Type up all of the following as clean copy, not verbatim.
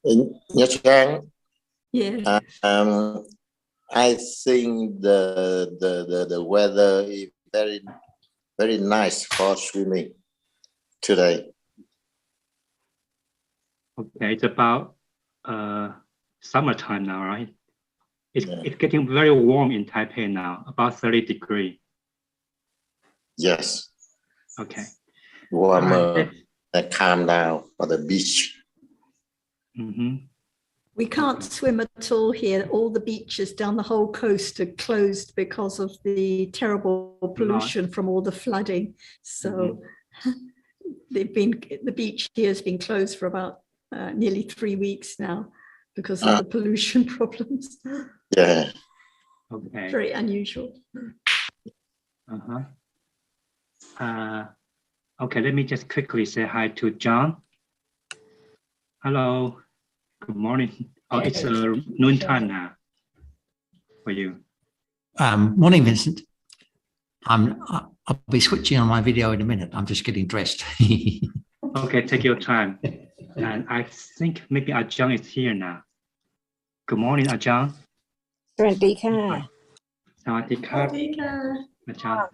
Nha Trang, Yes. I think the weather is very nice for swimming today. Okay, it's about summertime now, right? It's getting very warm in Taipei now, about 30 degrees. Yes. Okay. Warmer and calm down for the beach. Mm-hmm. We can't swim at all here. All the beaches down the whole coast are closed because of the terrible pollution from all the flooding. So the beach here has been closed for about nearly 3 weeks now because of the pollution problems. Yeah. Okay. Very unusual. Okay, let me just quickly say hi to John. Hello. Good morning. Oh, it's noon time now for you. Morning, Vincent. I'll be switching on my video in a minute. I'm just getting dressed. Okay, take your time. And I think maybe Ajahn is here now. Good morning, Ajahn. สวัสดีค่ะ สวัสดีครับ อาจารย์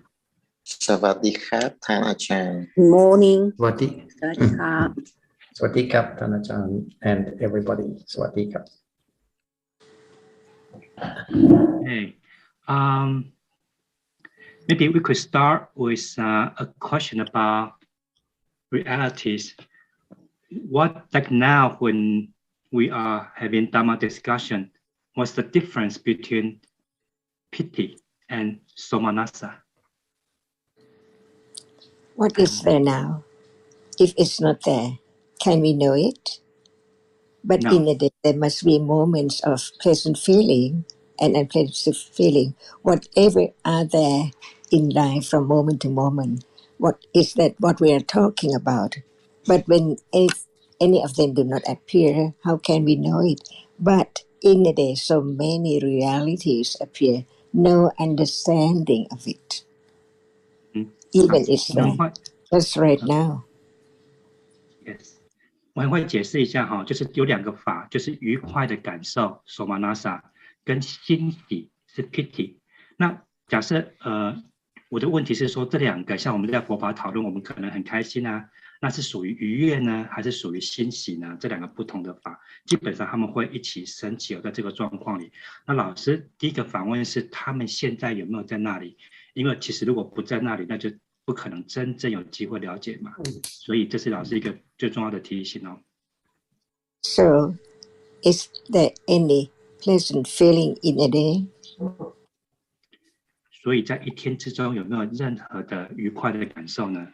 สวัสดีครับท่านอาจารย์ Good morning สวัสดี สวัสดีครับ สวัสดีครับท่านอาจารย์ and everybody สวัสดีครับ Hey, maybe we could start with a question about realities. What, like now, when we are having Dhamma discussion, what's the difference between piti and somanasa? What is there now? If it's not there, can we know it? But No. in a day, there must be moments of pleasant feeling and unpleasant feeling. Whatever are there in life from moment to moment, what is that what we are talking about? But when any of them do not appear, how can we know it? But in a day, so many realities appear, no understanding of it. Even it's there, just right now. Yes. 我会解释一下哈，就是有两个法，就是愉快的感受 somanasa 跟欣喜是 piti。那假设我的问题是说，这两个像我们在佛法讨论，我们可能很开心啊，那是属于愉悦呢，还是属于欣喜呢？这两个不同的法，基本上他们会一起升起在这个状况里。那老师第一个反问是，他们现在有没有在那里？因为其实如果不在那里，那就不可能真正有机会了解嘛。所以这是老师一个最重要的提醒哦。So, is there any pleasant feeling in a day? 所以在一天之中有没有任何的愉快的感受呢？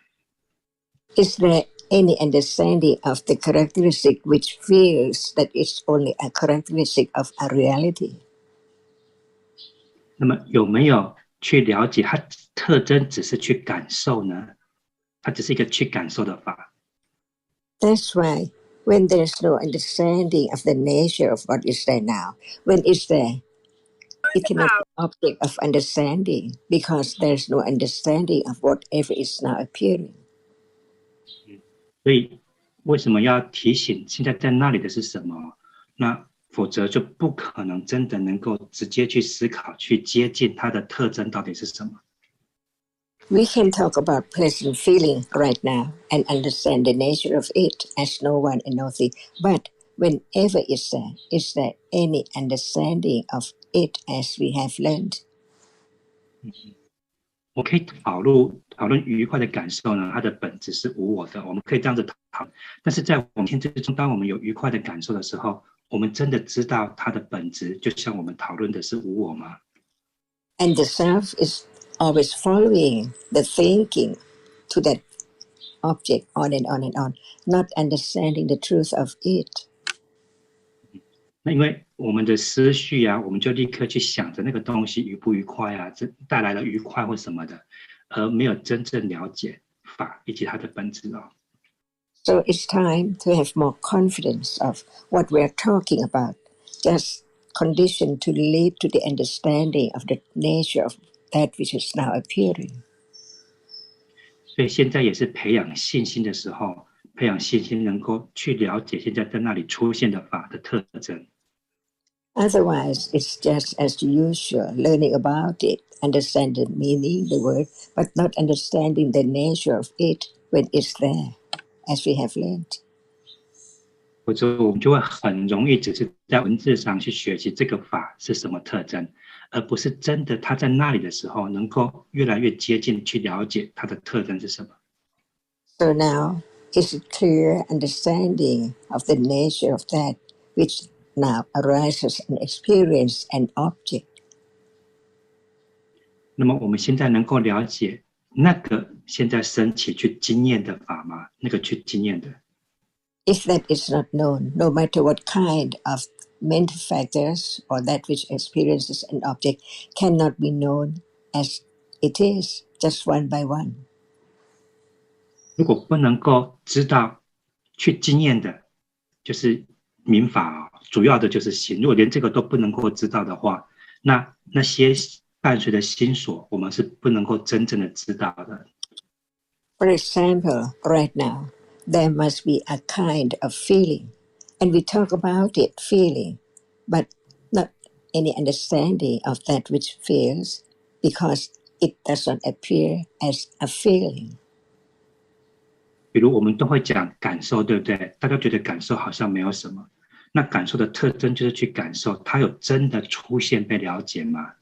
Is there any understanding of the characteristic which feels that it's only a characteristic of a reality? 那么有没有去了解它特征只是去感受呢？它只是一个去感受的法。That's why when there's no understanding of the nature of what is there now, when it's there, it cannot be object of understanding because there's no understanding of whatever is now appearing. 所以为什么要提醒现在在那里的是什么？那否则就不可能真的能够直接去思考，去接近它的特征到底是什么。We can talk about pleasant feeling right now and understand the nature of it as no one and nothing. But whenever is there any understanding of it as we have learned? 我可以讨论愉快的感受呢，它的本质是无我的，我们可以这样子讨论。但是在我们天之中，当我们有愉快的感受的时候，我们真的知道它的本质，就像我们讨论的是无我吗？ And the self is always following the thinking to that object on and on and on, not understanding the truth of it. 那因为我们的思绪啊，我们就立刻去想着那个东西愉不愉快啊，这带来了愉快或什么的，而没有真正了解法以及它的本质哦。So it's time to have more confidence of what we're talking about, just conditioned to lead to the understanding of the nature of that which is now appearing. 所以现在也是培养信心的时候，培养信心，能够去了解现在在那里出现的法的特征。Otherwise, it's just as usual, learning about it, understand the meaning, the word, but not understanding the nature of it when it's there, as we have learned. 或者我们就会很容易只是在文字上去学习这个法是什么特征，而不是真的它在那里的时候能够越来越接近去了解它的特征是什么。So now is a clear understanding of the nature of that which now arises in experience and object. 那么我们现在能够了解那个现在升起去经验的法吗？那个去经验的。If that is not known, no matter what kind of mental factors or that which experiences an object cannot be known as it is, just one by one. 如果不能够知道去经验的，就是民法主要的就是心。如果连这个都不能够知道的话，那些伴随的心所，我们是不能够真正的知道的。For example, right now, there must be a kind of feeling, and we talk about it, feeling, but not any understanding of that which feels, because it does not appear as a feeling. 比如我们都会讲感受，对不对？大家觉得感受好像没有什么，那感受的特征就是去感受，它有真的出现被了解吗？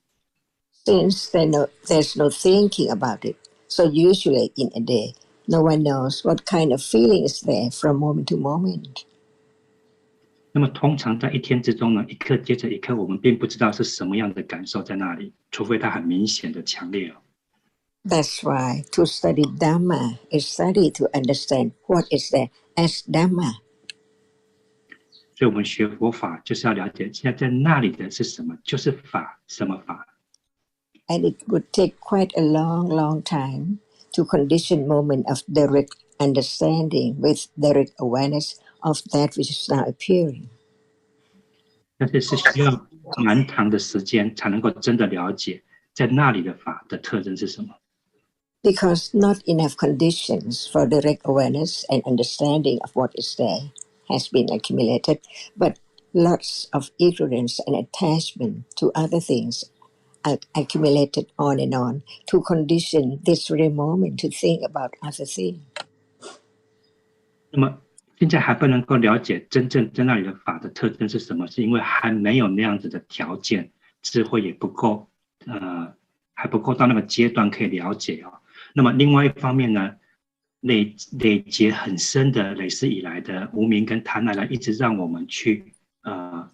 Since there's no thinking about it, so usually in a day, no one knows what kind of feeling is there from moment to moment. 那么通常在一天之中呢，一刻接着一刻，我们并不知道是什么样的感受在那里，除非它很明显的强烈。That's why to study Dhamma is study to understand what is there as Dhamma. 所以我们学佛法就是要了解现在在那里的是什么，就是法，什么法。And it would take quite a long, long time to condition moment of direct understanding with direct awareness of that which is now appearing. 但是是需要蛮长的时间才能够真的了解在那里的法的特征是什么。Because not enough conditions for direct awareness and understanding of what is there has been accumulated, but lots of ignorance and attachment to other things are accumulated on and on to condition this very moment to think about other things. 那么现在还不能够了解真正在那里的法的特征是什么，是因为还没有那样子的条件，智慧也不够，还不够到那个阶段可以了解哦。那么另外一方面呢，累积很深的累世以来的无明跟贪婪，一直让我们去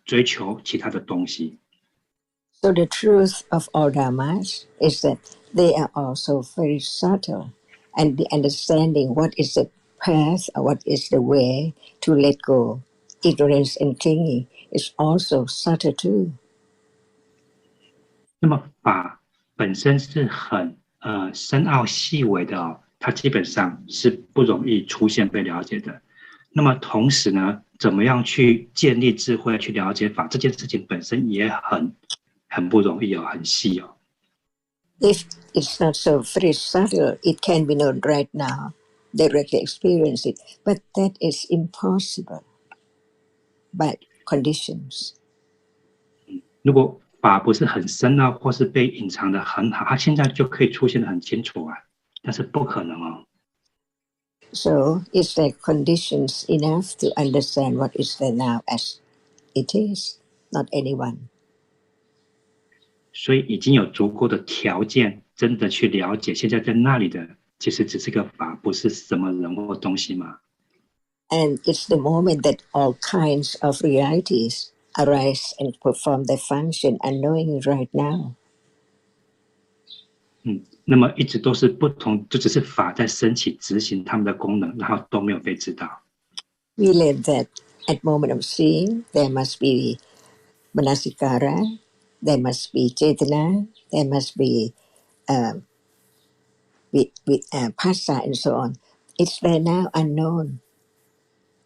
追求其他的东西。So the truth of all dhammas is that they are also very subtle, and the understanding what is the path or what is the way to let go ignorance and clinging is also subtle too. 那么法本身是很深奥细微的哦，它基本上是不容易出现被了解的。那么同时呢，怎么样去建立智慧去了解法这件事情本身也很不容易哦，很细哦。If it's not so very subtle, it can be known right now, directly experience it, but that is impossible by conditions. 如果法不是很深奥或是被隐藏的很好，它现在就可以出现的很清楚啊，但是不可能哦。So is there conditions enough to understand what is there now as it is? Not anyone. 所以已经有足够的条件，真的去了解现在在那里的，其实只是个法，不是什么人或东西嘛。And it's the moment that all kinds of realities arise and perform their function unknowingly right now. 那么一直都是不同，就只是法在升起执行他们的功能，然后都没有被知道。We learn that at moment of seeing, there must be manasikara, there must be cetana, there must be phassa and so on. It's there now unknown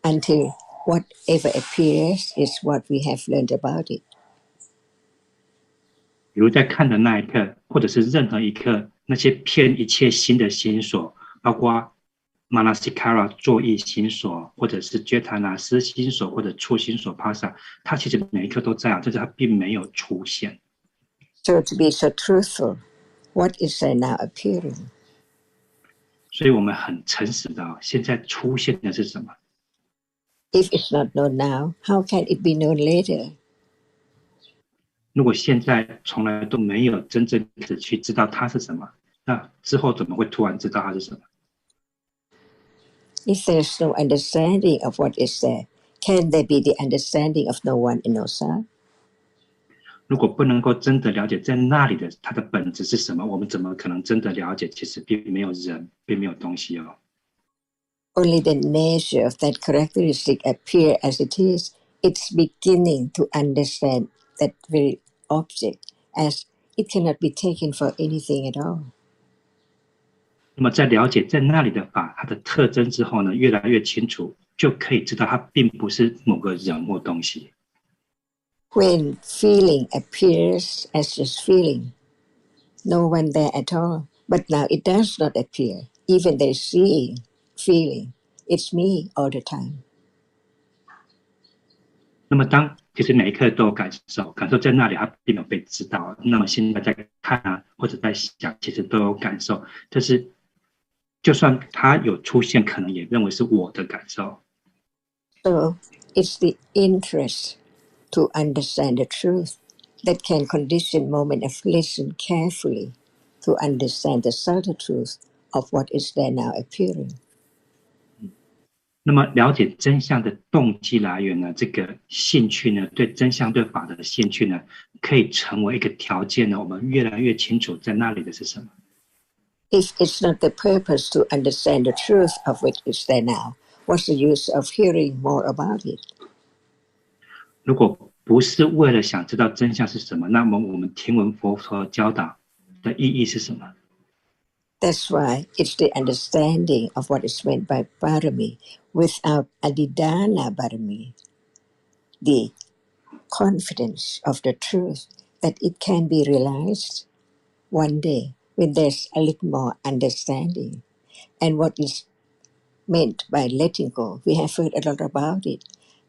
until whatever appears is what we have learned about it. 比如在看的那一刻，或者是任何一刻，那些骗一切心的心所，包括马拉西卡拉作意心所，或者是觉塔纳思心所，或者触心所帕萨，它其实每一颗都在啊，但是它并没有出现。So to be so truthful, what is there now appearing? 所以我们很诚实的啊，现在出现的是什么？ If it's not known now, how can it be known later? 如果现在从来都没有真正的去知道它是什么，那之后怎么会突然知道它是什么？ If there's no understanding of what is there, can there be the understanding of no one in no self? 如果不能够真的了解在那里的它的本质是什么，我们怎么可能真的了解？其实并没有人，并没有东西哦。 Only the nature of that characteristic appear as it is. It's beginning to understand that very object as it cannot be taken for anything at all. 那么在了解在那里的法它的特征之后呢，越来越清楚，就可以知道它并不是某个人或东西。 When feeling appears as just feeling, no one there at all. But now it does not appear. Even there seeing, feeling, it's me all the time. 那么当其实每一刻都有感受，感受在那里它并没有被知道。那么现在在看啊，或者在想，其实都有感受。但是就算它有出现，可能也认为是我的感受。 So it's the interest to understand the truth that can condition moment of listen carefully to understand the subtle truth of what is there now appearing. 那么了解真相的动机来源呢？这个兴趣呢，对真相对法的兴趣呢，可以成为一个条件呢，我们越来越清楚在那里的是什么。 If it's not the purpose to understand the truth of what is there now, what's the use of hearing more about it? 如果不是为了想知道真相是什么，那么我们听闻佛陀教导的意义是什么？ That's why it's the understanding of what is meant by Parami without Adidana Parami, the confidence of the truth that it can be realized one day when there's a little more understanding. And what is meant by letting go, we have heard a lot about it.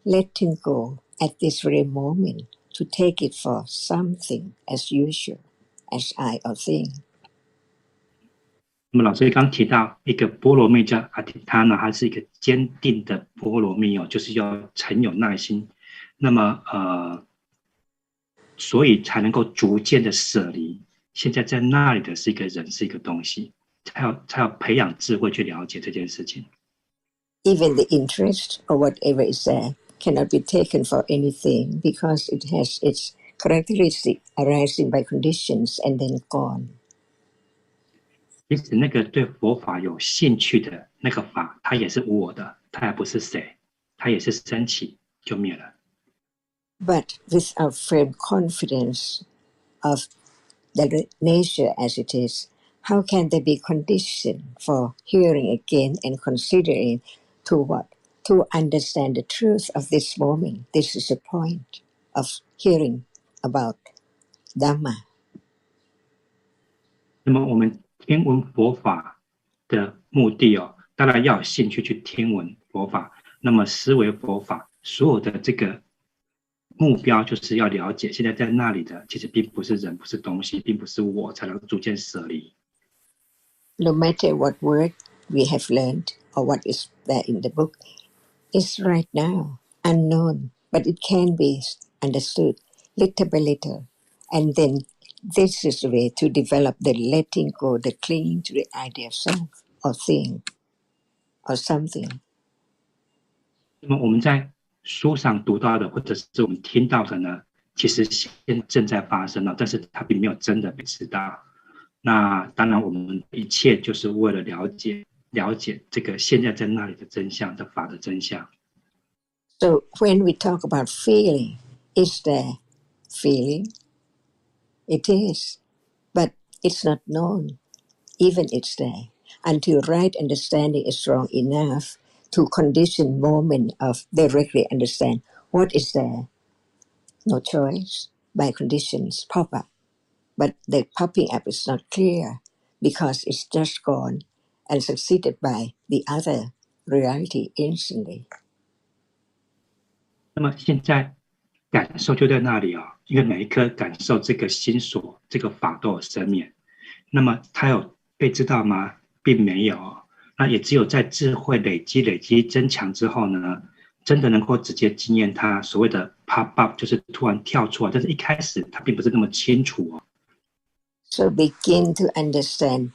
Letting go at this very moment to take it for something as usual, as I or thing. 那么老师刚提到一个波罗蜜叫阿提塔呢，它是一个坚定的波罗蜜哦，就是要很有耐心。那么所以才能够逐渐的舍离。现在在那里的是一个人，是一个东西，才要培养智慧去了解这件事情。Even the interest or whatever is there cannot be taken for anything because it has its characteristic arising by conditions and then gone. 其实那个对佛法有兴趣的那个法，它也是无我的，它也不是谁，它也是升起就灭了。But without firm confidence of the nature as it is, how can there be condition for hearing again and considering to what? To understand the truth of this moment. This is the point of hearing about Dhamma. 那么我们听闻佛法的目的哦，当然要有兴趣去听闻佛法。那么思维佛法，所有的这个目标就是要了解，现在在那里的其实并不是人，不是东西，并不是我，才能逐渐舍离。No matter what word we have learned or what is there in the book, it's right now unknown, but it can be understood little by little. And then this is the way to develop the letting go, the clinging to the idea of self or thing or something. 那么我们在书上读到的，或者是我们听到的呢，其实现正在发生了，但是它并没有真的被知道。那当然，我们一切就是为了了解这个现在在那里的真相的法的真相。So when we talk about feeling, is there feeling? It is, but it's not known. Even it's there until right understanding is strong enough to condition moment of directly understand what is there. No choice, by conditions pop up. But the popping up is not clear because it's just gone and succeeded by the other reality instantly. 那么现在感受就在那里啊，因为每一颗感受这个心所这个法都有生灭。那么它有被知道吗？并没有。那也只有在智慧累积增强之后呢，真的能够直接经验它所谓的 pop up， 就是突然跳出来，但是一开始它并不是那么清楚哦。So begin to understand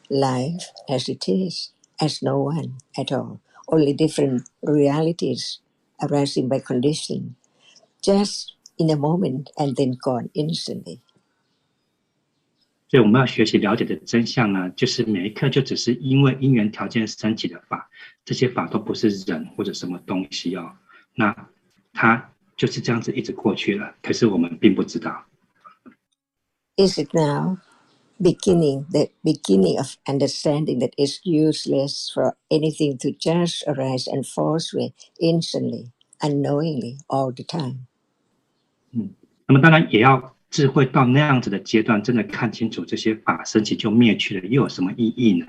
life as it is, as no one at all, only different realities arising by condition, just in a moment and then gone instantly. 所以我们要学习了解的真相呢，就是每一刻就只是因为因缘条件升起的法，这些法都不是人或者什么东西哦。那它就是这样子一直过去了，可是我们并不知道。Is it now the beginning of understanding that it's useless for anything to just arise and false away instantly, unknowingly, all the time? 那么当然也要智慧到那样子的阶段，真的看清楚这些法升起就灭去了，又有什么意义呢？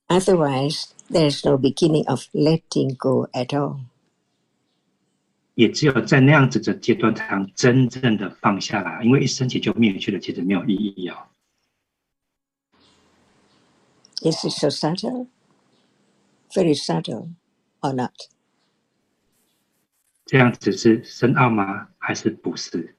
Otherwise, there's no beginning of letting go at all. 也只有在那样子的阶段，才能真正的放下来，因为一升起就灭去了，其实没有意义哦。Is it so subtle? Very subtle, or not? 这样子是深奥吗？还是不是？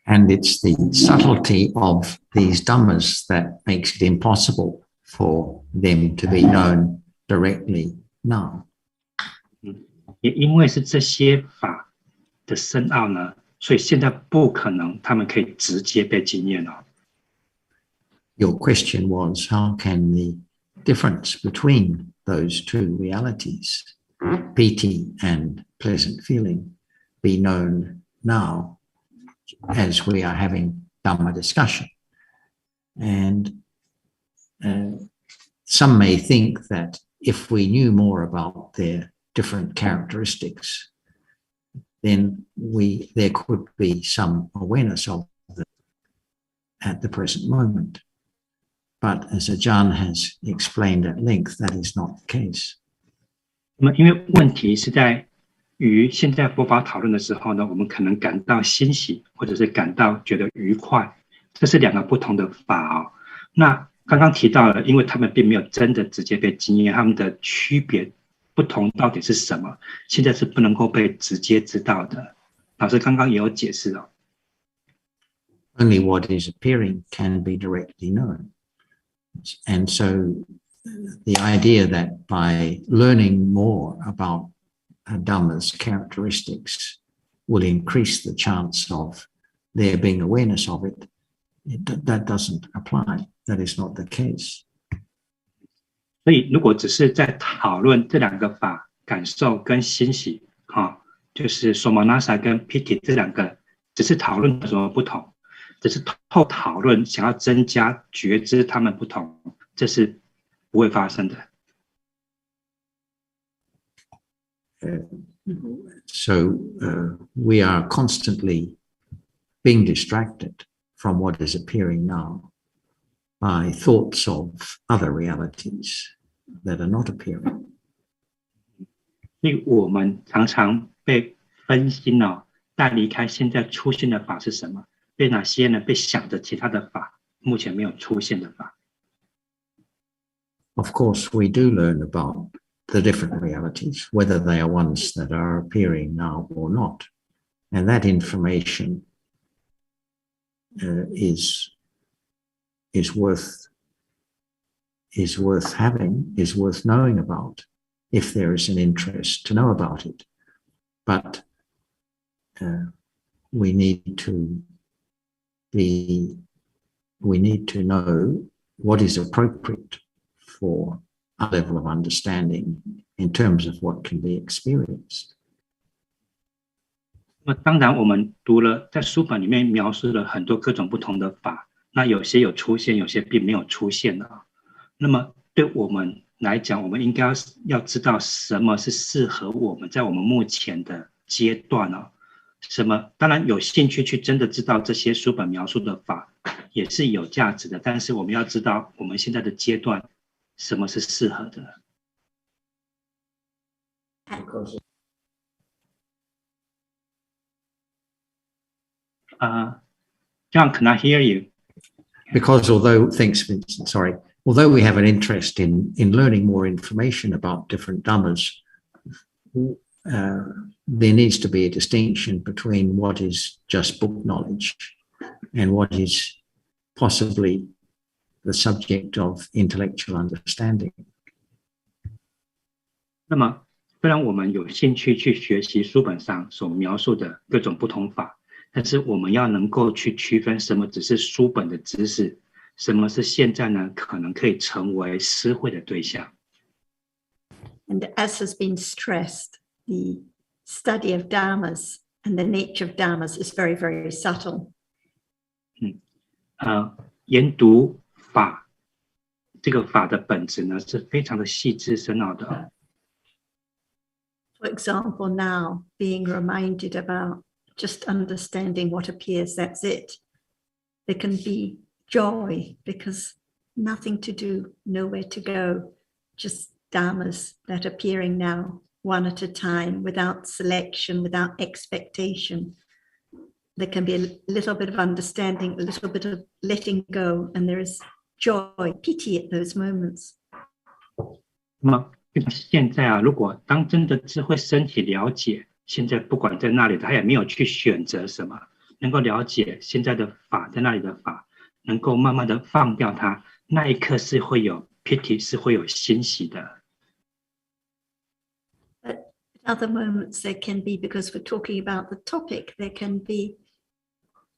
And it's the subtlety of these Dhammas that makes it impossible for them to be known directly now. 也因为是这些法的深奥呢，所以现在不可能他们可以直接被经验哦。Your question was, how can the difference between those two realities, piti and pleasant feeling, be known now as we are having Dhamma discussion? And some may think that if we knew more about their different characteristics, then there could be some awareness of them at the present moment. But as Ajahn has explained at length, that is not the case. 那么，因为问题是在于现在佛法讨论的时候呢，我们可能感到欣喜，或者是感到觉得愉快，这是两个不同的法哦。那刚刚提到了，因为他们并没有真的直接被经验，他们的区别不同到底是什么？现在是不能够被直接知道的。老师刚刚也有解释哦。Only what is appearing can be directly known. And so the idea that by learning more about Dhamma's characteristics will increase the chance of there being awareness of it, that doesn't apply. That is not the case. 所以如果只是在讨论这两个法，感受跟欣喜，就是 somanasa 跟 piti 这两个，只是讨论有什么不同，只是透讨论想要增加觉知他们不同，这是不会发生的。So we are constantly being distracted from what is appearing now by thoughts of other realities that are not appearing. 所以我们常常被分心带离开现在出现的法是什么？被哪些呢？被想着其他的法，目前没有出现的法。Of course, we do learn about the different realities, whether they are ones that are appearing now or not. And that information is worth having, is worth knowing about, if there is an interest to know about it. But we need to know what is appropriate for a level of understanding in terms of what can be experienced. 那么当然我们读了在书本里面描述了很多各种不同的法，那有些有出现，有些并没有出现的。那么对我们来讲，我们应该要知道什么是适合我们在我们目前的阶段什么当然有兴趣去真的知道这些书本描述的法，也是有价值的，但是我们要知道我们现在的阶段什么是适合的。John, can I hear you? Because although we have an interest in learning more information about different dhammas, there needs to be a distinction between what is just book knowledge and what is possibly the subject of intellectual understanding. 那么，虽然我们有兴趣去学习书本上所描述的各种不同法，但是我们要能够去区分什么只是书本的知识，什么是现在呢可能可以成为思慧的对象。And as has been stressed, the study of dhammas and the nature of dhammas is very, very subtle. 研读法，这个法的本质呢是非常的细致深奥的。For example, now being reminded about just understanding what appears, that's it. There can be joy because nothing to do, nowhere to go, just dhammas that are appearing now, one at a time, without selection, without expectation. There can be a little bit of understanding, a little bit of letting go, and there is joy, piti at those moments. 那么现在啊，如果当真的智慧升起了解，现在不管在那里，他也没有去选择什么，能够了解现在的法在那里的法，能够慢慢的放掉它，那一刻是会有 pity， 是会有欣喜的。But at other moments there can be, because we're talking about the topic, there can be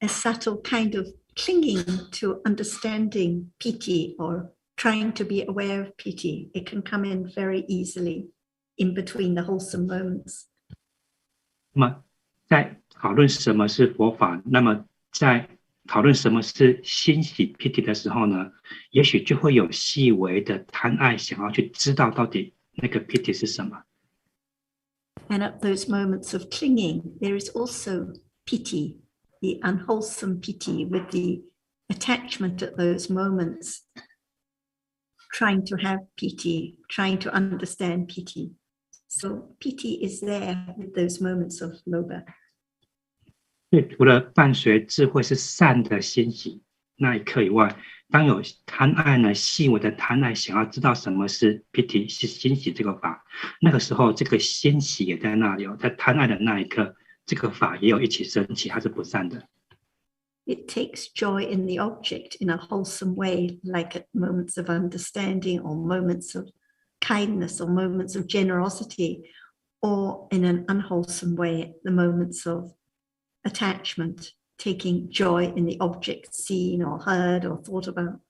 a subtle kind of clinging to understanding piti or trying to be aware of piti. It can come in very easily in between the wholesome moments. 那么在讨论什么是佛法，那么在讨论什么是欣喜 piti 的时候呢，也许就会有细微的贪爱，想要去知道到底那个 piti 是什么。And at those moments of clinging, there is also piti, the unwholesome piti with the attachment at those moments, trying to have piti, trying to understand piti. So piti is there with those moments of lobha. 对，除了伴随智慧是善的欣喜那一刻以外，当有贪爱呢，细微的贪爱，想要知道什么是 piti 是欣喜这个法，那个时候这个欣喜也在那里哦，在贪爱的那一刻，这个法也有一起升起，它是不善的。It takes joy in the object in a wholesome way, like at moments of understanding or moments of kindness or moments of generosity, or in an unwholesome way at the moments of attachment, taking joy in the object seen or heard or thought about.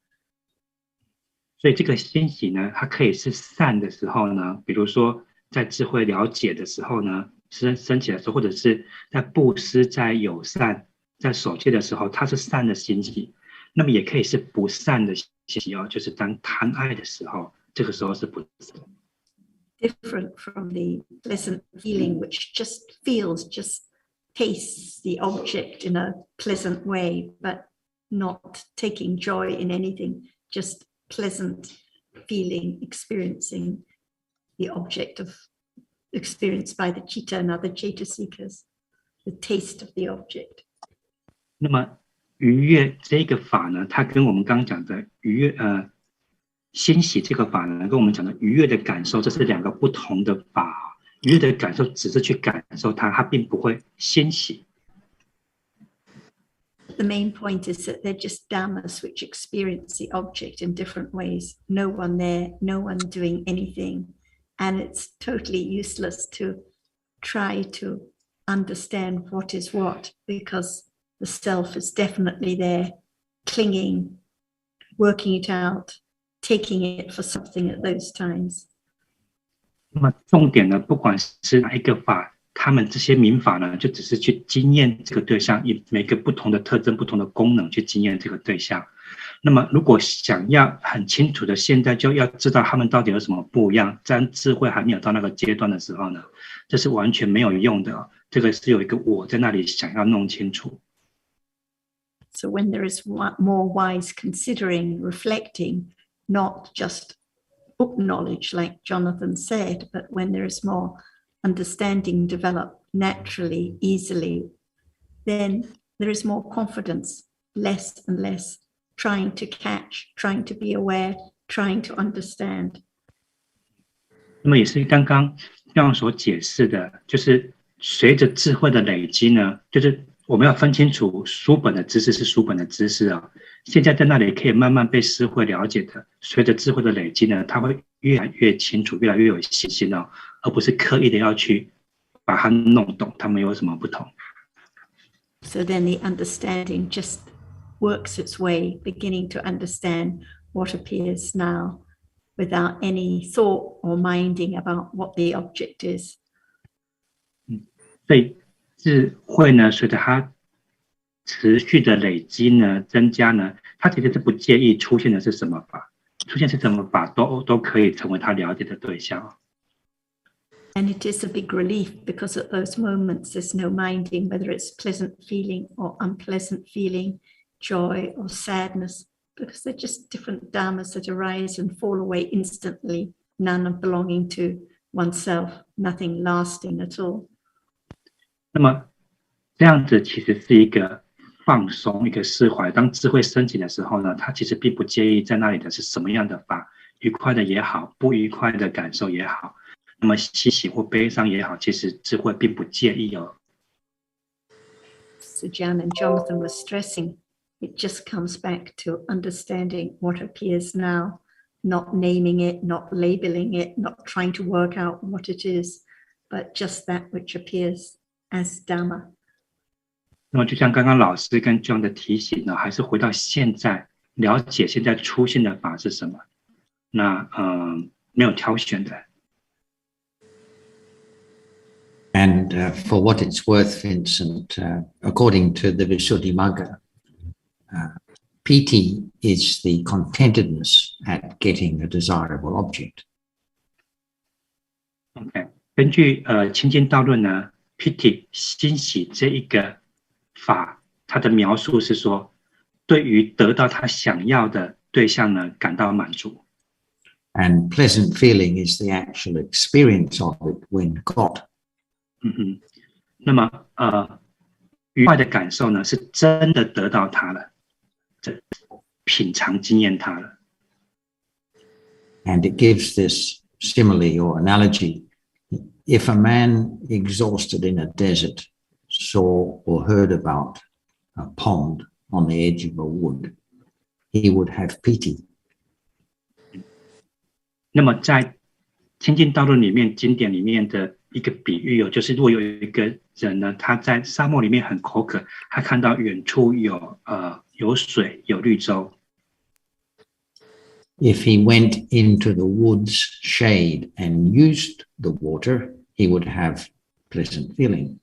所以这个欣喜呢，它可以是善的时候呢，比如说在智慧了解的时候呢，升起的时候，或者是在布施、在友善、在守戒的时候，它是善的欣喜。那么也可以是不善的欣喜哦，就是当贪爱的时候，这个时候是不善。Different from the pleasant feeling which just feels, just tastes the object in a pleasant way, but not taking joy in anything, just pleasant feeling, experiencing the object of experienced by the citta and other cetasikas, the taste of the object. 那么愉悦这个法呢，它跟我们刚刚讲的愉悦欣喜这个法呢，跟我们讲的愉悦的感受，这是两个不同的法。愉悦的感受只是去感受它，它并不会欣喜。The main point is that they're just dhammas which experience the object in different ways. No one there, no one doing anything. And it's totally useless to try to understand what is what, because the self is definitely there, clinging, working it out, taking it for something at those times. 那么重点呢，不管是哪一个法，他们这些民法呢，就只是去经验这个对象，以每个不同的特征、不同的功能去经验这个对象。那么，如果想要很清楚的，现在就要知道他们到底有什么不一样，在智慧还没有到那个阶段的时候呢，这是完全没有用的。这个是有一个我在那里想要弄清楚。So when there is more wise considering, reflecting, not just book knowledge, like Jonathan said, but when there is more understanding developed naturally, easily, then there is more confidence, less and less trying to catch, trying to be aware, trying to understand. 那么也是刚刚这样所解释的，就是随着智慧的累积呢，就是我们要分清楚书本的知识是书本的知识啊。现在在那里可以慢慢被思慧了解的，随着智慧的累积呢，它会越来越清楚，越来越有信心哦，而不是刻意的要去把它弄懂，它们有什么不同。So then the understanding just works its way, beginning to understand what appears now without any thought or minding about what the object is. 所以智慧呢，随着它持续的累积呢、增加呢，它其实是不介意出现的是什么法，出现是什么法都可以成为他了解的对象。And it is a big relief because at those moments there's no minding whether it's pleasant feeling or unpleasant feeling, joy or sadness, because they're just different dharmas that arise and fall away instantly, none of belonging to oneself, nothing lasting at all. 那么这样子其实是一个放松、一个释怀。当智慧升起的时候呢，他其实并不介意在那里的是什么样的法，愉快的也好，不愉快的感受也好，那么喜喜或悲伤也好，其实智慧并不介意哦。So Jan and Jonathan were stressing, it just comes back to understanding what appears now, not naming it, not labeling it, not trying to work out what it is, but just that which appears as Dhamma. 那么就像刚刚老师跟 John 的提醒呢，还是回到现在，了解现在出现的法是什么。那没有挑选的。And for what it's worth, Vincent, according to the Visuddhimagga, piti is the contentedness at getting a desirable object. OK， 根据清净道论呢 ，piti 欣喜这一个法，它的描述是说，对于得到他想要的对象呢，感到满足。And pleasant feeling is the actual experience of it when got. 那么愉快的感受呢，是真的得到它了，品尝经验它了。And it gives this simile or analogy. If a man exhausted in a desert saw or heard about a pond on the edge of a wood, he would have piti. 那么在清净道论里面经典里面的一个比喻就是如果有一个人呢，他在沙漠里面很口渴，他看到远处有水有绿洲。If he went into the wood's shade and used the water, he would have pleasant feeling.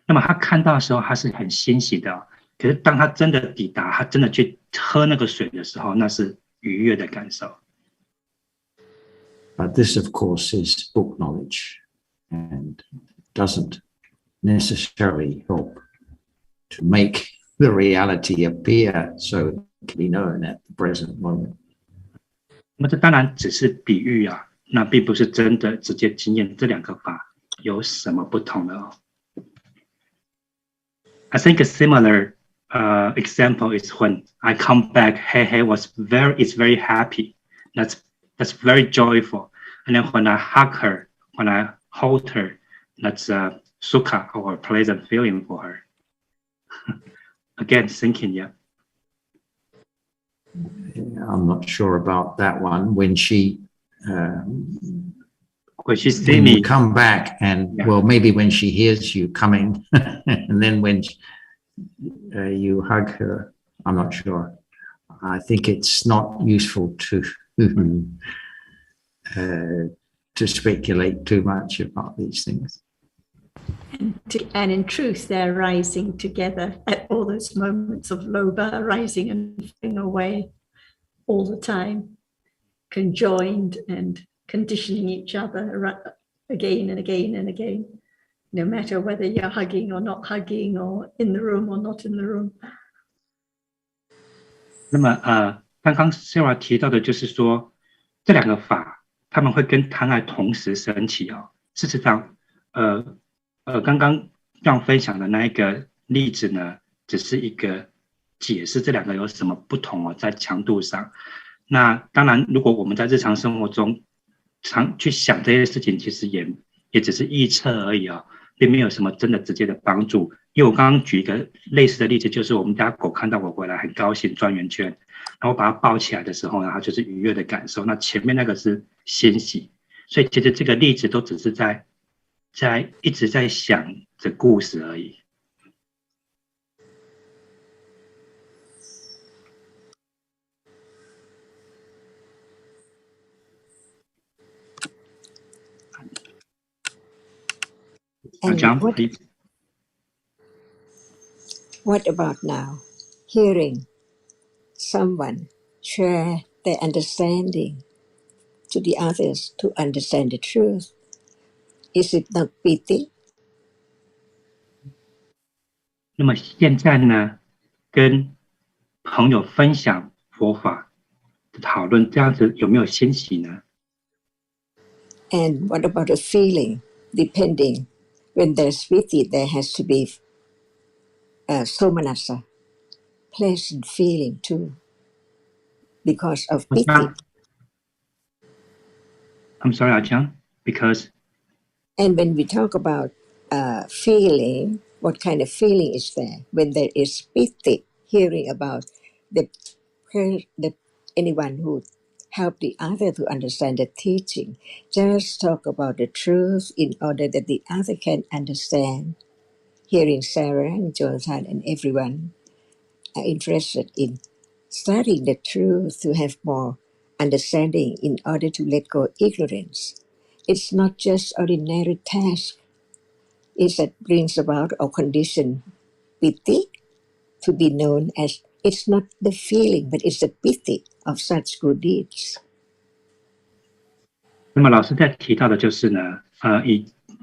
那么他看到的时候，他是很欣喜的。可是当他真的抵达，他真的去喝那个水的时候，那是愉悦的感受。But this, of course, is book knowledge and doesn't necessarily help to make the reality appear so it can be known at the present moment. 那么这当然只是比喻啊，那并不是真的直接经验这两个法有什么不同的哦。I think a similar example is when I come back, Hey is very happy. That's very joyful. And then when I hug her, when I hold her, that's sukha or a pleasant feeling for her. Again, thinking, yeah. I'm not sure about that one. When she see me, you come back and well, maybe when she hears you coming, and then when you hug her, I'm not sure. I think it's not useful to speculate too much about these things. And in truth, they're rising together at all those moments of lobha, rising and falling away all the time, conjoined and conditioning each other again and again and again, no matter whether you're hugging or not hugging or in the room or not in the room. 那么刚刚 Sarah 提到的就是说，这两个法他们会跟贪爱同时升起哦。事实上，刚刚让分享的那一个例子呢，只是一个解释这两个有什么不同哦，在强度上。那当然，如果我们在日常生活中常去想这些事情，其实也只是臆测而已哦，并没有什么真的直接的帮助。因为我刚刚举一个类似的例子，就是我们家狗看到我回来很高兴转圆圈，然后把它抱起来的时候呢，它就是愉悦的感受。那前面那个是欣喜，所以其实这个例子都只是一直在想着故事而已。And John, please. what about now? Hearing someone share their understanding to the others to understand the truth. Is it not pity? 那么现在呢，跟朋友分享佛法的讨论，这样子有没有欣喜呢？ And what about the feeling? Depending, when there's pity, there has to be somanasa, pleasant feeling too, because of pity. I'm sorry, Ajahn, because And when we talk about feeling, what kind of feeling is there? When there is pity, hearing about the anyone who help the other to understand the teaching, just talk about the truth in order that the other can understand. Hearing Sarah and Jonathan and everyone are interested in studying the truth to have more understanding in order to let go ignorance. It's not just ordinary task. It that brings about or condition pity to be known as it's not the feeling, but it's the pity of such good deeds. 那么老师在提到的就是呢，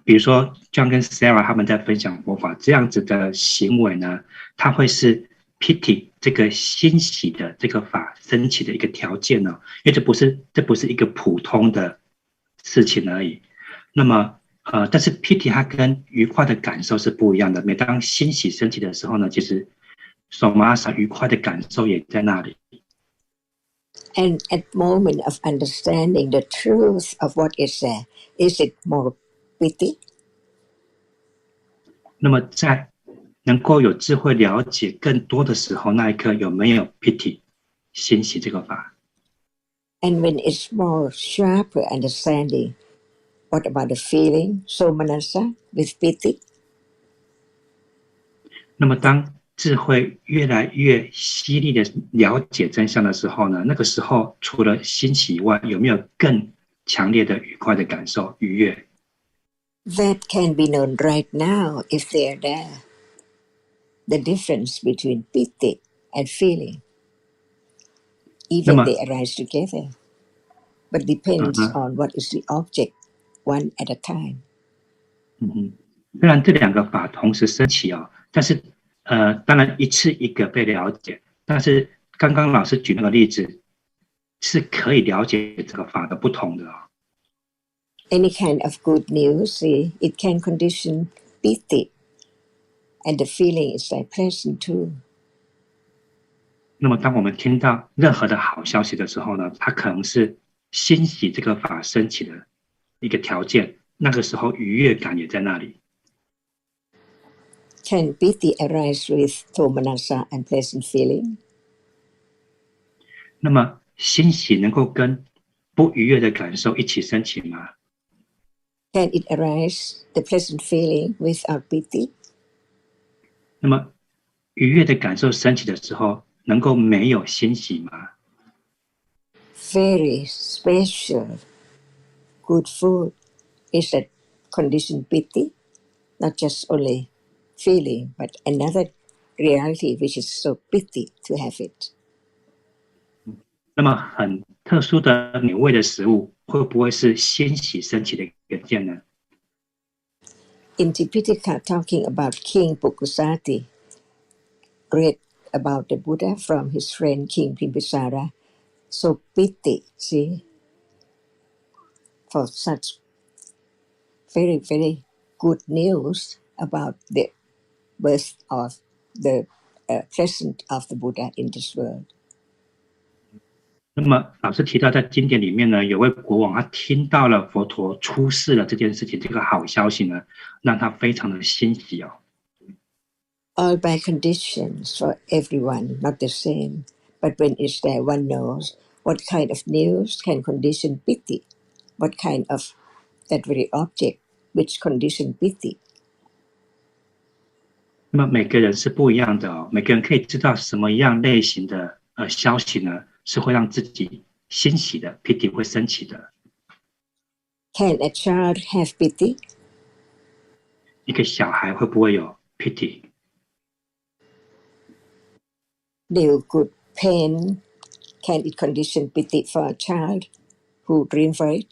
比如说 John 跟 Sarah 他们在分享佛法这样子的行为呢，它会是 pity 这个欣喜的这个法升起的一个条件呢，因为这不是一个普通的事情而已。那么但是 pity 它跟愉快的感受是不一样的。每当欣喜升起的时候呢，其实 somasa 愉快的感受也在那里。And at moment of understanding the truth of what is there, is it more pity? 那么在能够有智慧了解更多的时候，那一刻有没有 pity 欣喜这个法？ And when it's more sharper understanding, what about the feeling, somanasa, with pity? 那么当智慧越来越犀利的了解真相的时候呢，那个时候除了欣喜以外，有没有更强烈的愉快的感受、愉悦？ That can be known right now if they're there. The difference between pity and feeling. Even they arise together, but depends on what is the object, one at a time. 虽然这两个法同时升起哦，但是当然一次一个被了解，但是刚刚老师举那个例子是可以了解这个法的不同的哦。Any kind of good news, it can condition pity, and the feeling is like pleasant too. 那么当我们听到任何的好消息的时候呢，它可能是欣喜这个法升起的一个条件，那个时候愉悦感也在那里。Can pity arise with domanassa and pleasant feeling? 那么欣喜能够跟不愉悦的感受一起升起吗？ Can it arise, the pleasant feeling, without pity? 那么愉悦的感受升起的时候，能够没有欣喜吗？ Very special good food is that condition pity, not just only feeling, but another reality which is so pity to have it. 那么很特殊的美味的食物，会不会是欣喜升起的一个条件呢？ In Tipitaka, talking about King Pukusati, great about the Buddha from his friend King Bimbisara. So pity, see, for such very, very good news about the birth of the presence of the Buddha in this world. 那么老师提到，在经典里面呢，有位国王他听到了佛陀出世了这件事情，这个好消息呢，让他非常的欣喜哦。All by conditions for everyone, not the same. But when it's there, one knows what kind of news can condition pity, what kind of that very object which condition pity. 那么每个人是不一样的哦，每个人可以知道什么样类型的消息呢，是会让自己欣喜的 ，pity 会升起的。Can a child have pity? 一个小孩会不会有 pity？ New good pain, can it condition pity for a child who dream for it?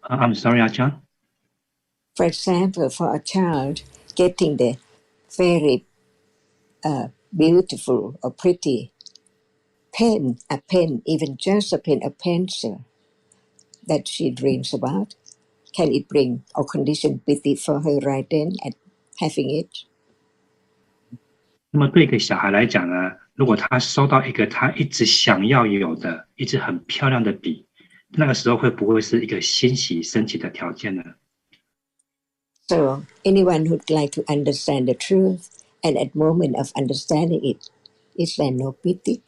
I'm sorry, Ajahn. For example, for a child getting the very beautiful or pretty pen, a pen, even just a pen, a pencil that she dreams about, can it bring or condition pity for her right then at having it? 那么对一个小孩来讲呢，如果他收到一个他一直想要有的、一支很漂亮的笔，那个时候会不会是一个欣喜升起的条件呢？ So anyone who'd like to understand the truth and at moment of understanding it, is there no pity?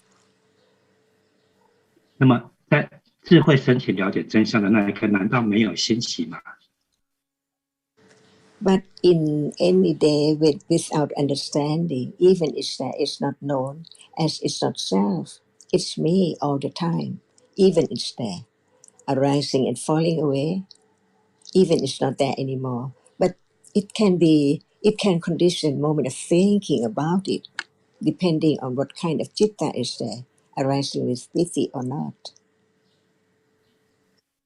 那么在智慧升起了解真相的那一刻，难道没有欣喜吗？ But in any day without understanding, even if there is not known, as it's not self, it's me all the time, even it's there, arising and falling away, even it's not there anymore. But it can condition moment of thinking about it, depending on what kind of citta is there, arising with pity or not.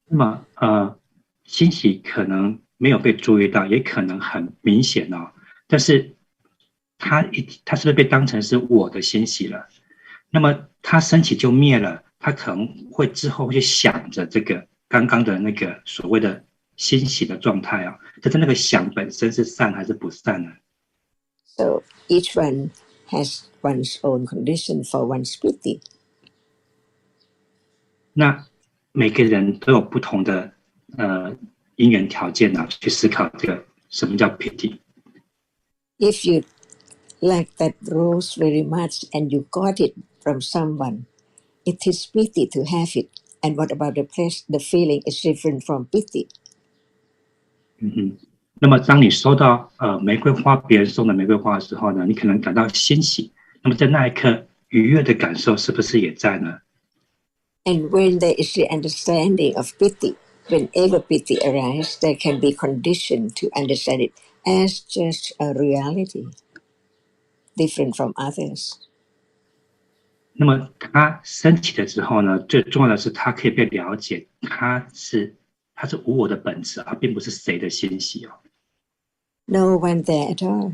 那么欣喜可能没有被注意到，也可能很明显哦。但是它是不是被当成是我的欣喜了？那么它升起就灭了，它可能会之后会想着这个刚刚的那个所谓的欣喜的状态啊，但是那个想本身是善还是不善呢？ So each one has one's own condition for one's pity. 那每个人都有不同的因缘条件啊，去思考这个什么叫 pity。 If you like that rose very much and you got it from someone, it is pity to have it. And what about the feeling is different from pity? 那么当你收到玫瑰花，别人送的玫瑰花的时候呢，你可能感到欣喜。那么在那一刻愉悦的感受是不是也在呢？ And when there is the understanding of pity, whenever pity arises, there can be conditioned to understand it as just a reality, different from others. 那么它升起的时候呢，最重要的是它可以被了解，它是无我的本质，而并不是谁的欣喜哦。 No one there at all,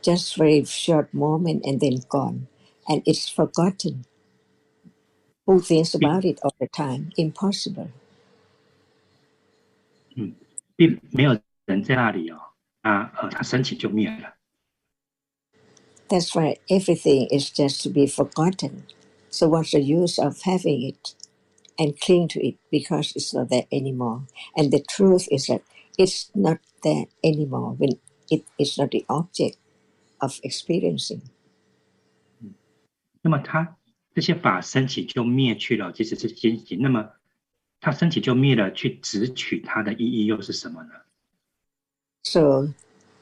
just very short moment and then gone, and it's forgotten. Who thinks about it all the time? Impossible. 并没有人在那里哦，它升起就灭了。 That's why everything is just to be forgotten. So what's the use of having it and cling to it because it's not there anymore? And the truth is that it's not there anymore when it is not the object of experiencing. 那么它这些法升起就灭去了，即使是欣喜，那么它升起就灭了，去执取它的意义又是什么呢？ So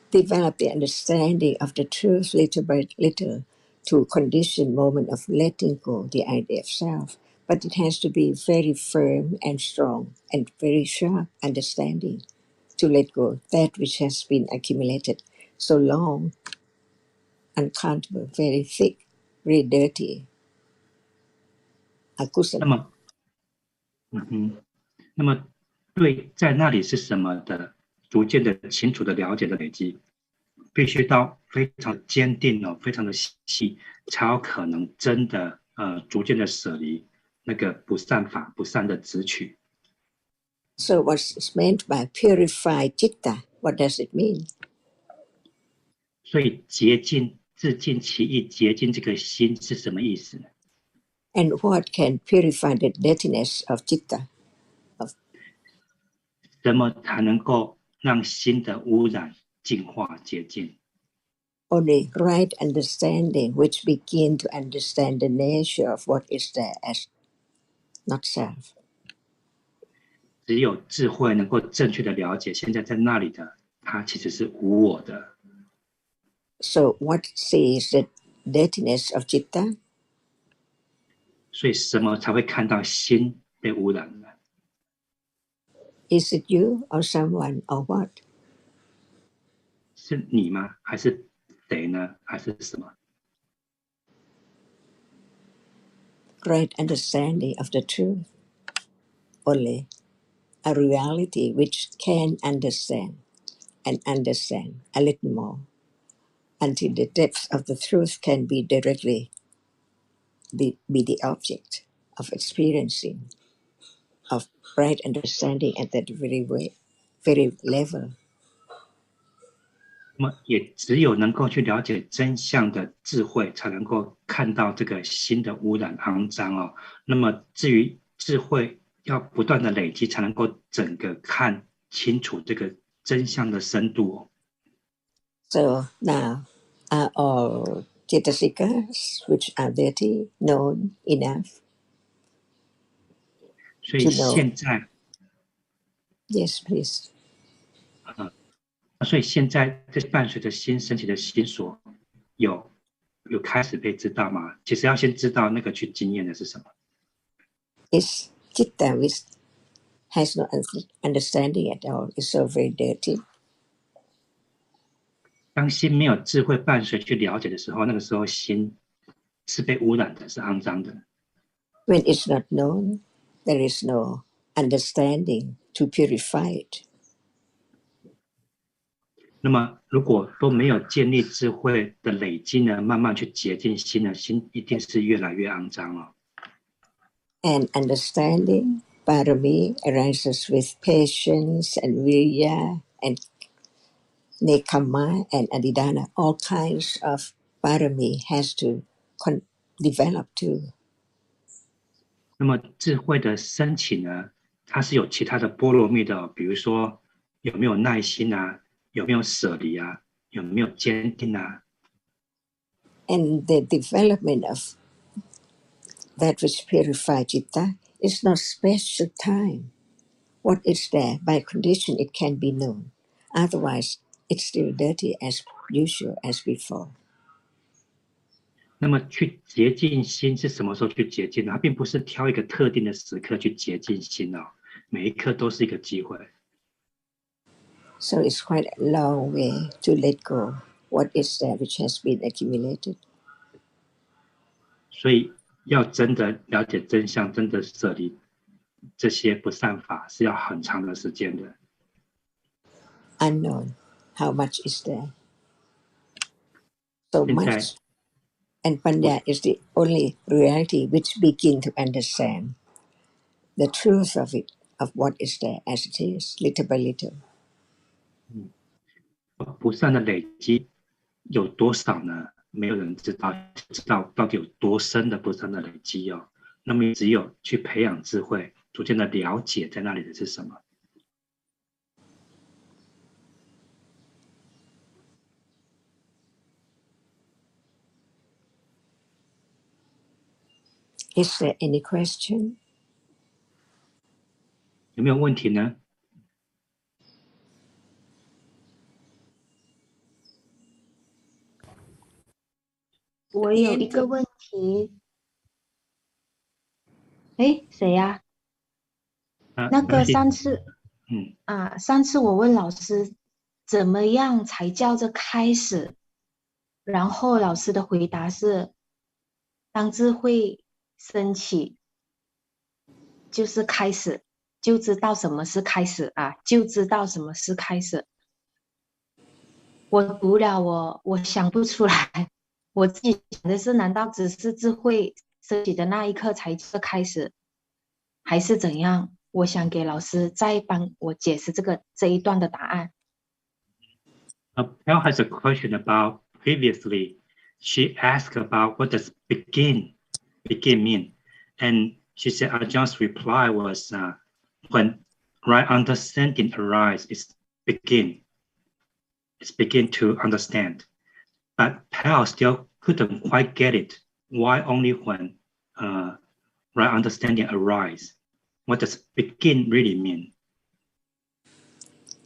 develop the understanding of the truth little by little to condition moment of letting go the idea of self. But it has to be very firm and strong and very sharp understanding to let go that which has been accumulated so long, uncountable, very thick, very dirty. 那么，那么对在那里是什么的逐渐的清楚的了解的累积，必须到非常坚定哦，非常的细，才有可能真的逐渐的舍离那个不善法、不善的执取。So what's meant by purify citta? What does it mean? 所以洁净、自净其意、洁净这个心是什么意思呢？ And what can purify the dirtiness of citta? 什么才能够让心的污染净化洁净？ Only right understanding, which begin to understand the nature of what is there as not self. 只有智慧能够正确的了解，现在在那里的它其实是无我的。So what sees the dirtiness of citta? 所以什么才会看到心被污染呢？ Is it you or someone or what? 是你吗？还是谁呢？还是什么？ Right understanding of the truth. Only a reality which can understand and understand a little more until the depth of the truth can be directly be the object of experiencing, of right understanding at that very level. 那么也只有能够去了解真相的智慧，才能够看到这个心的污染肮脏哦。那么至于智慧要不断的累积，才能够整个看清楚这个真相的深度哦。So now are all cetasikas which are dirty known enough 所以 to know? 现在， Yes, please. 所以现在这伴随着心升起的心所，有开始被知道吗？其实要先知道那个去经验的是什么。 Is citta which has no understanding at all is so very dirty? 当心没有智慧伴随去了解的时候，那个时候心是被污染的，是肮脏的。 When it's not known, there is no understanding to purify it. 那么如果都没有建立智慧的累积呢，慢慢去洁净心呢，心一定是越来越肮脏哦。 And understanding, parami, arises with patience and virya and nekama and adidana. All kinds of parami has to develop too. 那么智慧的升起呢，它是有其他的波罗蜜的哦，比如说有没有耐心啊，有没有舍离啊，有没有坚定啊。 And the development of that which purifies citta is not special time. What is there by condition it can be known. Otherwise, it's still dirty as usual as before. 那么去洁净心是什么时候去洁净呢？它并不是挑一个特定的时刻去洁净心哦，每一刻都是一个机会。 So it's quite a long way to let go what is there which has been accumulated. 所以要真的了解真相，真的舍离这些不善法，是要很长的时间的。 Unknown, how much is there? So 现在 much. And Panya is the only reality which begin to understand the truth of it, of what is there as it is, little by little. 不善的累积有多少呢？没有人知道到底有多深的不善的累积哦。那么只有去培养智慧，逐渐的了解在那里的是什么。 Is there any question? 有没有问题呢？我有一个问题。诶，谁呀？那个上次，上次我问老师，怎么样才叫做开始？然后老师的回答是，当智慧升起，就是开始，就知道什么是开始啊，就知道什么是开始。我读了我想不出来，我自己想的是，难道只是智慧升起的那一刻才是开始，还是怎样？我想给老师再帮我解释这一段的答案。Pell has a question about previously. She asked about what does begin mean, and she said Ajah's reply was when right understanding arises, it's begin to understand. But Pell still couldn't quite get it. Why only when right understanding arises? What does begin really mean?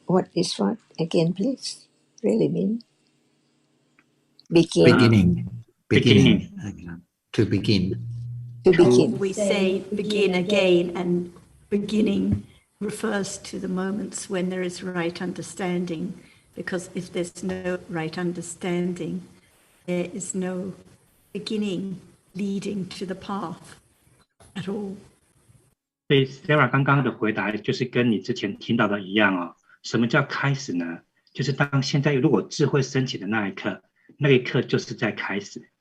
What is what again, please? Really mean? Begin. Beginning. To begin. To begin. We say begin again, and beginning refers to the moments when there is right understanding, because if there's no right understanding, there is no beginning leading to the path at all. 所以 Sarah 刚刚的回答就是跟你之前听到的一样哦。什么叫开始呢？就是当现在如果智慧升起的那一刻，那一刻就是在开始，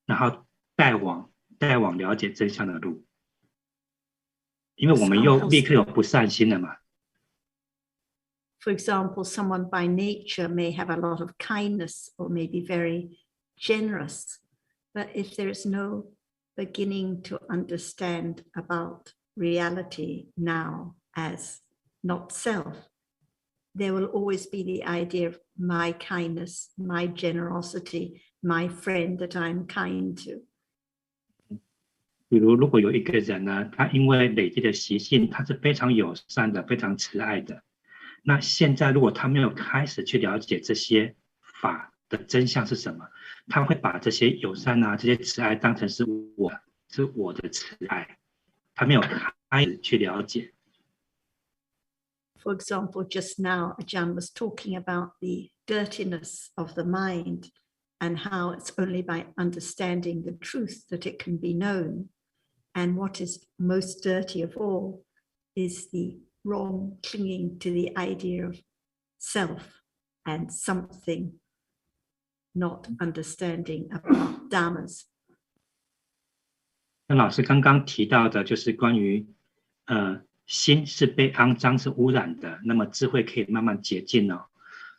然后带往了解真相的路。因为我们又立刻有不善心了嘛。For example, someone by nature may have a lot of kindness or may be very generous, but if there is no beginning to understand about reality now as not self, there will always be the idea of my kindness, my generosity, my friend that I'm kind to. 比如，如果有一个人呢，他因为累积的习性，他是非常友善的，非常慈爱的。那现在，如果他没有开始去了解这些法的真相是什么，他会把这些友善啊、这些慈爱当成是我的慈爱，他没有开始去了解。For example, just now, Ajahn was talking about the dirtiness of the mind and how it's only by understanding the truth that it can be known. And what is most dirty of all is the wrong clinging to the idea of self and something, not understanding about dhammas. 那老师刚刚提到的就是关于心是被肮脏是污染的，那么智慧可以慢慢洁净哦。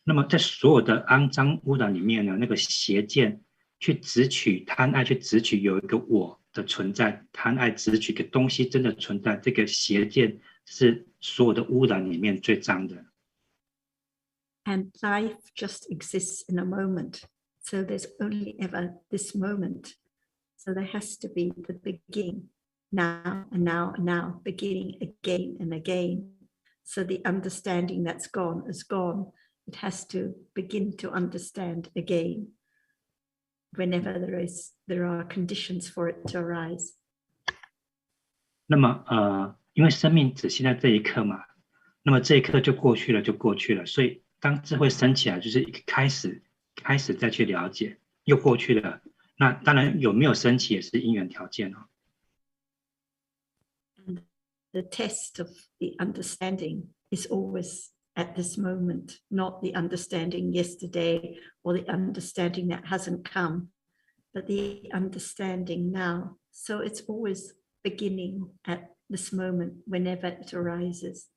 那么在所有的肮脏污染里面呢，那个邪见去执取贪爱，去执取有一个我的存在，贪爱执取一个东西真的存在，这个邪见是所有的污染里面最脏的。And life just exists in a moment, so there's only ever this moment. So there has to be the beginning, now and now and now, beginning again and again. So the understanding that's gone is gone. It has to begin to understand again whenever there are conditions for it to arise. 那么因为生命只现在这一刻嘛，那么这一刻就过去了，就过去了。所以当智慧升起来，就是一个开始再去了解，又过去了。那当然有没有升起也是因缘条件哦。And the test of the understanding is always at this moment, not the understanding yesterday or the understanding that hasn't come, but the understanding now. So it's always beginning at this moment whenever it arises.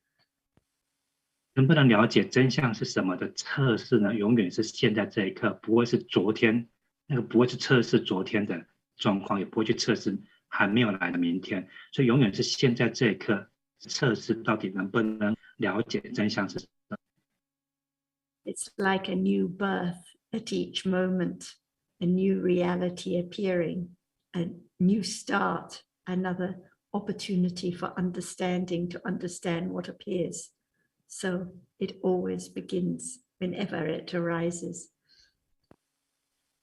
能不能了解真相是什么的测试呢？永远是现在这一刻，不会是昨天，那个不会去测试昨天的状况，也不会去测试还没有来的明天，所以永远是现在这一刻测试到底能不能了解真相是什么。It's like a new birth at each moment, a new reality appearing, a new start, another opportunity for understanding to understand what appears. So it always begins whenever it arises.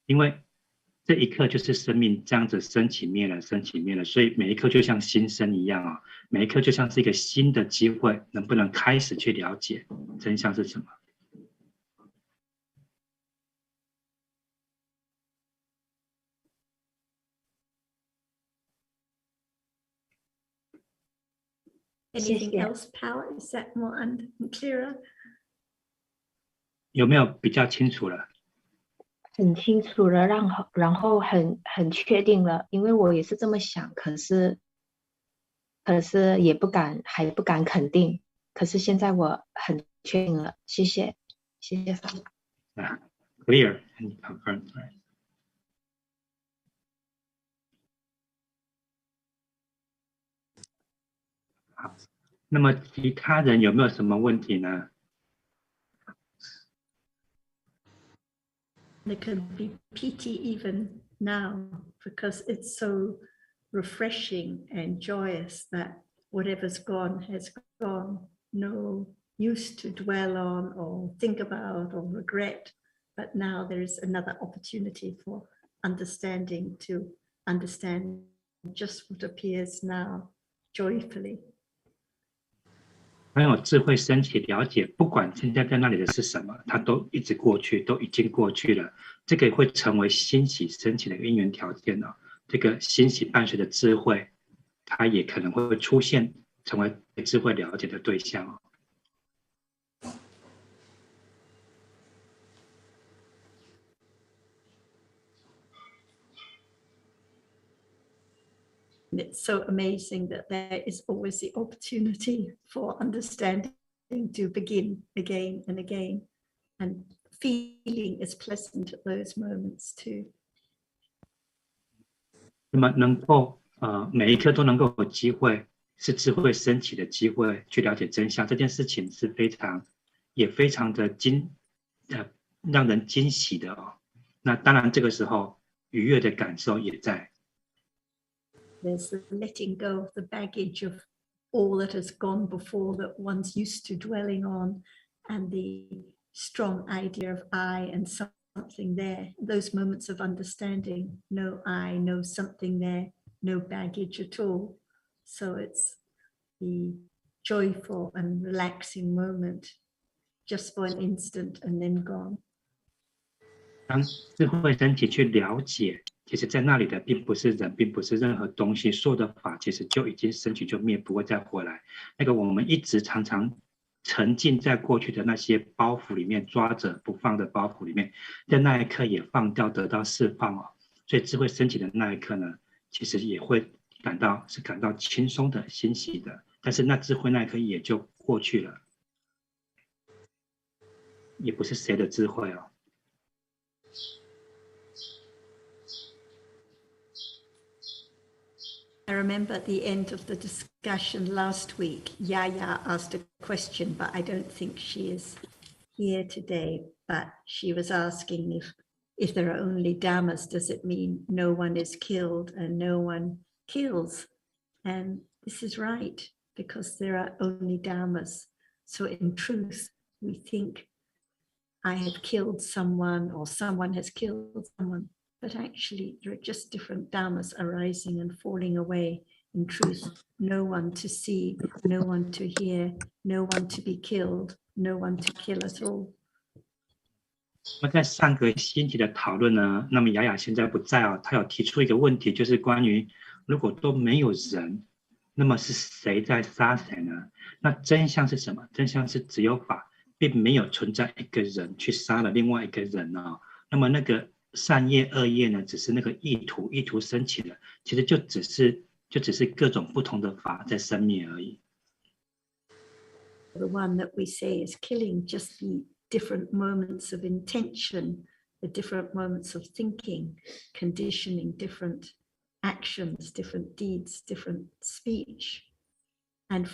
因为这一刻就是生命这样子升起灭了，升起灭了，所以每一刻就像新生一样啊，每一刻就像是一个新的机会，能不能开始去了解真相是什么？ Anything else, Pal? Is that more clearer? 有没有比较清楚了？很清楚了，然后很确定了，因为我也是这么想，可是还不敢肯定，可是现在我很确定了，谢谢法师。Clear and confirmed. Right? 好，那么其他人有没有什么问题呢？ There can be pity even now because it's so refreshing and joyous that whatever's gone has gone. No use to dwell on or think about or regret. But now there is another opportunity for understanding to understand just what appears now joyfully. 很有智慧升起了解，不管现在在那里的是什么，它都一直过去，都已经过去了。这个会成为欣喜升起的因缘条件哦。这个欣喜伴随着智慧，它也可能会出现，成为智慧了解的对象哦。It's so amazing that there is always the opportunity for understanding to begin again and again, and feeling is pleasant at those moments too. 那么能够每一刻都能够有机会，是智慧升起的机会去了解真相，这件事情是也非常的让人惊喜的哦。那当然这个时候愉悦的感受也在。There's the letting go of the baggage of all that has gone before that one's used to dwelling on, and the strong idea of I and something there. Those moments of understanding, no I, no something there, no baggage at all. So it's the joyful and relaxing moment, just for an instant and then gone. 当智慧升起去了解，其实在那里的并不是人，并不是任何东西，所有的法其实就已经升起就灭，不会再回来。那个我们一直常常沉浸在过去的那些包袱里面，抓着不放的包袱里面，在那一刻也放掉，得到释放哦。所以智慧升起的那一刻呢，其实也会感到轻松的、欣喜的，但是那智慧那一刻也就过去了，也不是谁的智慧哦。I remember at the end of the discussion last week, Yaya asked a question, but I don't think she is here today. But she was asking if there are only Dhammas, does it mean no one is killed and no one kills? And this is right, because there are only Dhammas. So in truth, we think I have killed someone or someone has killed someone. But actually, there are just different dhammas arising and falling away. In truth, no one to see, no one to hear, no one to be killed, no one to kill at all. 那么在上个星期的讨论呢，那么雅雅现在不在哦，她有提出一个问题，就是关于如果都没有人，那么是谁在杀谁呢？那真相是什么？真相是只有法，并没有存在一个人去杀了另外一个人哦。那么那个善业恶业呢，只是那个意图升起了，其实就只是各种不同的法在生灭而已。The one that we say is killing, just the different moments of intention, the different moments of thinking, conditioning, different actions, different deeds, different speech, and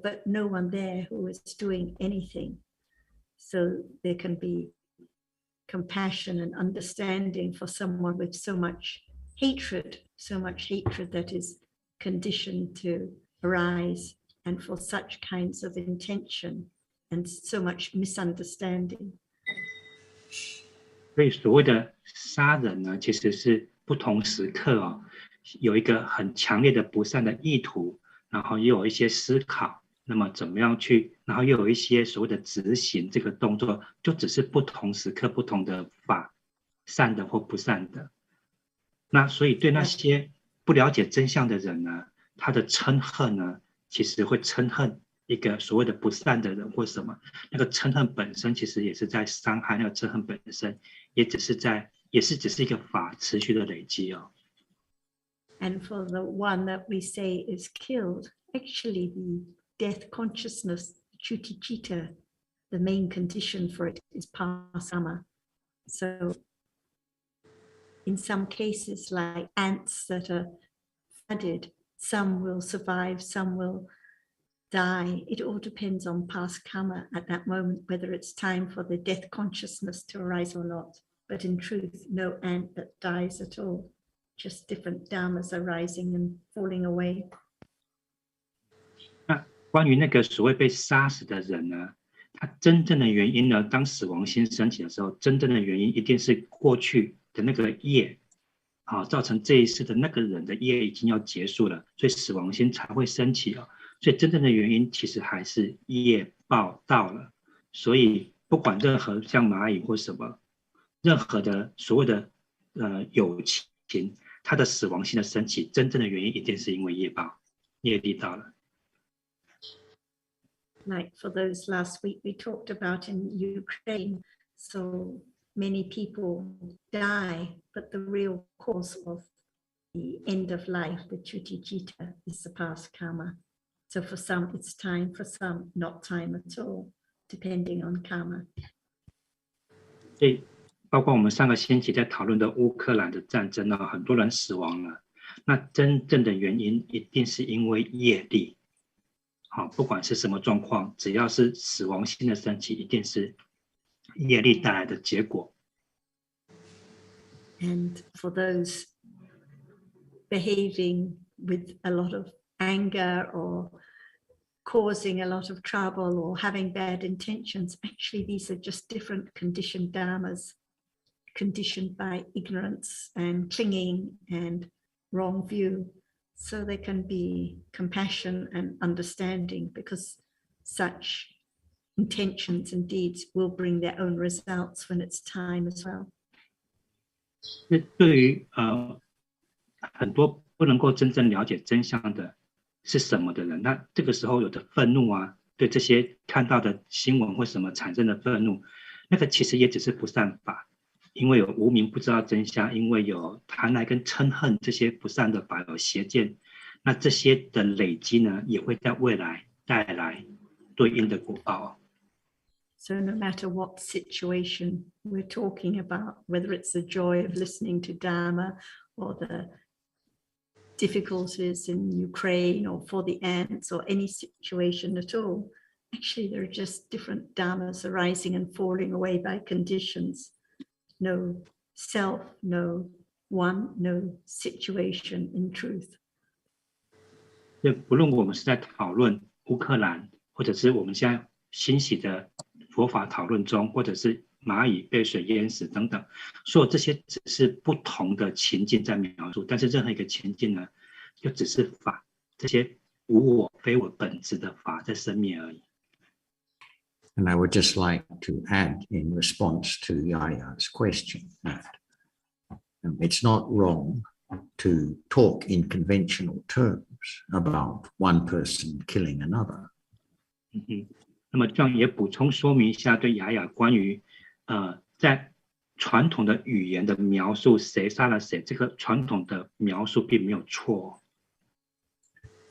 but no one there who is doing anything. So there can be compassion and understanding for someone with so much hatred that is conditioned to arise, and for such kinds of intention and so much misunderstanding. 所以所谓的杀人呢，其实是不同时刻哦，有一个很强烈的不善的意图，然后也有一些思考，那么怎么样去，然后又有一些所谓的执行这个动作，就只是不同时刻不同的法，善的或不善的。那所以对那些不了解真相的人呢，他的嗔恨呢，其实会嗔恨一一个所谓的不善的人或什么，那个嗔恨本身其实也是在伤害，那个嗔恨本身也只是一个法持续的累积哦。And for the one that we say is killed, actually the death consciousness, chuticita, the main condition for it is pasama. So in some cases, like ants that are flooded, some will survive, some will die. It all depends on past karma at that moment, whether it's time for the death consciousness to arise or not. But in truth, no ant that dies at all, just different dharmas arising and falling away. 那关于那个所谓被杀死的人呢，他真正的原因呢，当死亡心升起的时候，真正的原因一定是过去的那个业造成这一世的那个人的业已经要结束了，所以死亡心才会升起哦。所以真正的原因其实还是业报到了。所以不管任何像蚂蚁或什么，任何的所谓的有情，它的死亡心的升起，真正的原因一定是因为业报，业力到了。Like for those last week we talked about in Ukraine, so many people die, but the real cause of the end of life, the chuticita, is the past karma. So for some it's time, for some not time at all, depending on karma. 所以包括我们上个星期在讨论的乌克兰的战争呢，很多人死亡了，那真正的原因一定是因为业力。不管是什么状况，只要是死亡心的升起，一定是业力带来的结果。And for those behaving with a lot of anger or causing a lot of trouble or having bad intentions, actually these are just different conditioned dharmas, conditioned by ignorance and clinging and wrong view. So there can be compassion and understanding, because such intentions and deeds will bring their own results when it's time as well. 对于很多不能够真正了解真相的是什么的人，那这个时候有的愤怒啊，对这些看到的新闻或什么产生的愤怒，那个其实也只是不善法，因为有无明不知道真相，因为有贪爱跟嗔恨这些不善的法，有邪见，那这些的累积呢，也会在未来带来对应的果报。So no matter what situation we're talking about, whether it's the joy of listening to Dhamma or the difficulties in Ukraine or for the ants or any situation at all, actually there are just different dharmas arising and falling away by conditions. No self, no one, no situation in truth. 不论我们是在讨论乌克兰，或者是我们现在欣喜的佛法讨论中，或者是蚂蚁被水淹死等等，所有这些只是不同的情境在描述，但是任何一个情境呢，就只是法，这些无我非我本质的法在生灭而已。And I would just like to add in response to Yaya's question that it's not wrong to talk in conventional terms about one person killing another. 那么这样也补充说明一下，对雅雅关于在传统的语言的描述谁杀了谁，这个传统的描述并没有错。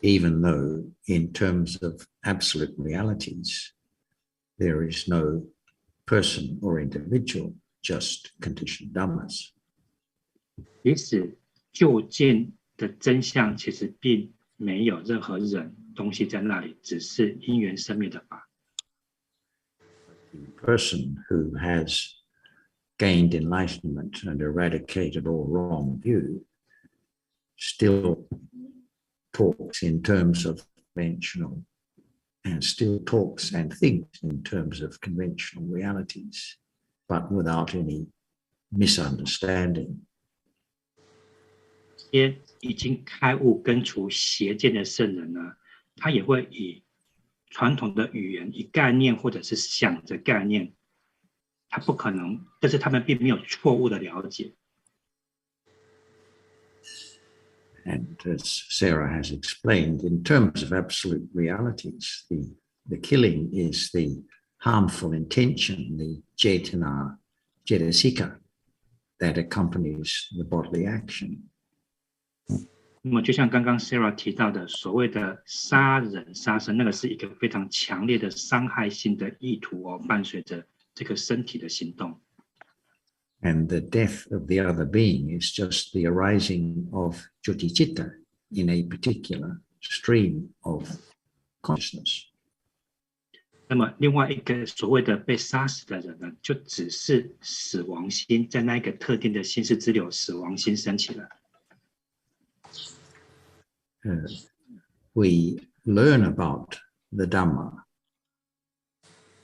Even though in terms of absolute realities, there is no person or individual, just conditioned dhammas. 即使究竟的真相其实并没有任何人东西在那里，只是因缘生灭的法。The person who has gained enlightenment and eradicated all wrong view still talks in terms of conventional and still talks and thinks in terms of conventional realities, but without any misunderstanding. 这些已经开悟根除邪见的圣人呢，他也会以传统的语言，以概念或者是想着概念，他不可能，但是他们并没有错误的了解。And as Sarah has explained, in terms of absolute realities, the the killing is the harmful intention, the cetasika, that accompanies the bodily action. 那么就像刚刚 Sarah 提到的，所谓的杀人杀生，那个是一个非常强烈的伤害性的意图哦，伴随着这个身体的行动。And the death of the other being is just the arising of jyotichitta in a particular stream of consciousness. 那么另外一个所谓的被杀死的人呢，就只是死亡心在那一个特定的心识之流，死亡心升起了。We learn about the Dhamma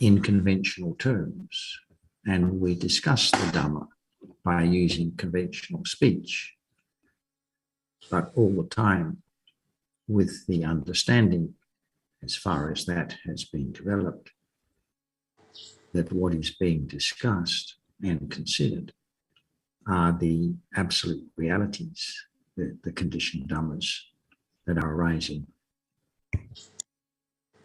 in conventional terms, and we discuss the Dhamma by using conventional speech, but all the time with the understanding, as far as that has been developed, that what is being discussed and considered are the absolute realities, the conditioned Dhammas that are arising.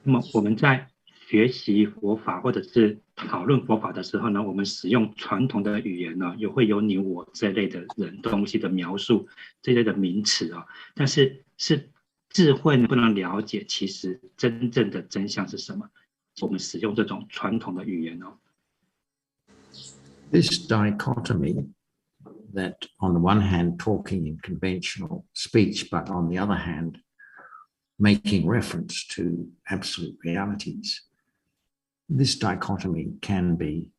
那么我们在学习佛法或者是讨论佛法的时候呢，我们使用传统的语言呢，也会有你我这类的人东西的描述，这类的名词啊，但是智慧能不能了解其实真正的真相是什么？我们使用这种传统的语言哦。This dichotomy, that on the one hand talking in conventional speech, but on the other hand making reference to absolute realities, this dichotomy can be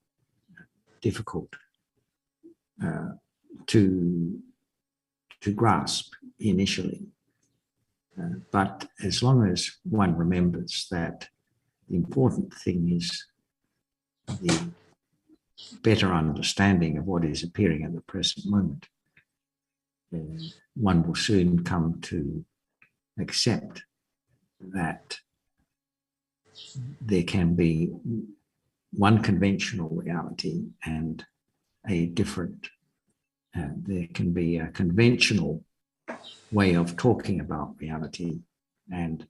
difficult to grasp initially. But as long as one remembers that the important thing is the better understanding of what is appearing at the present moment, one will soon come to accept that there can be one conventional reality and a different, there can be a conventional way of talking about reality and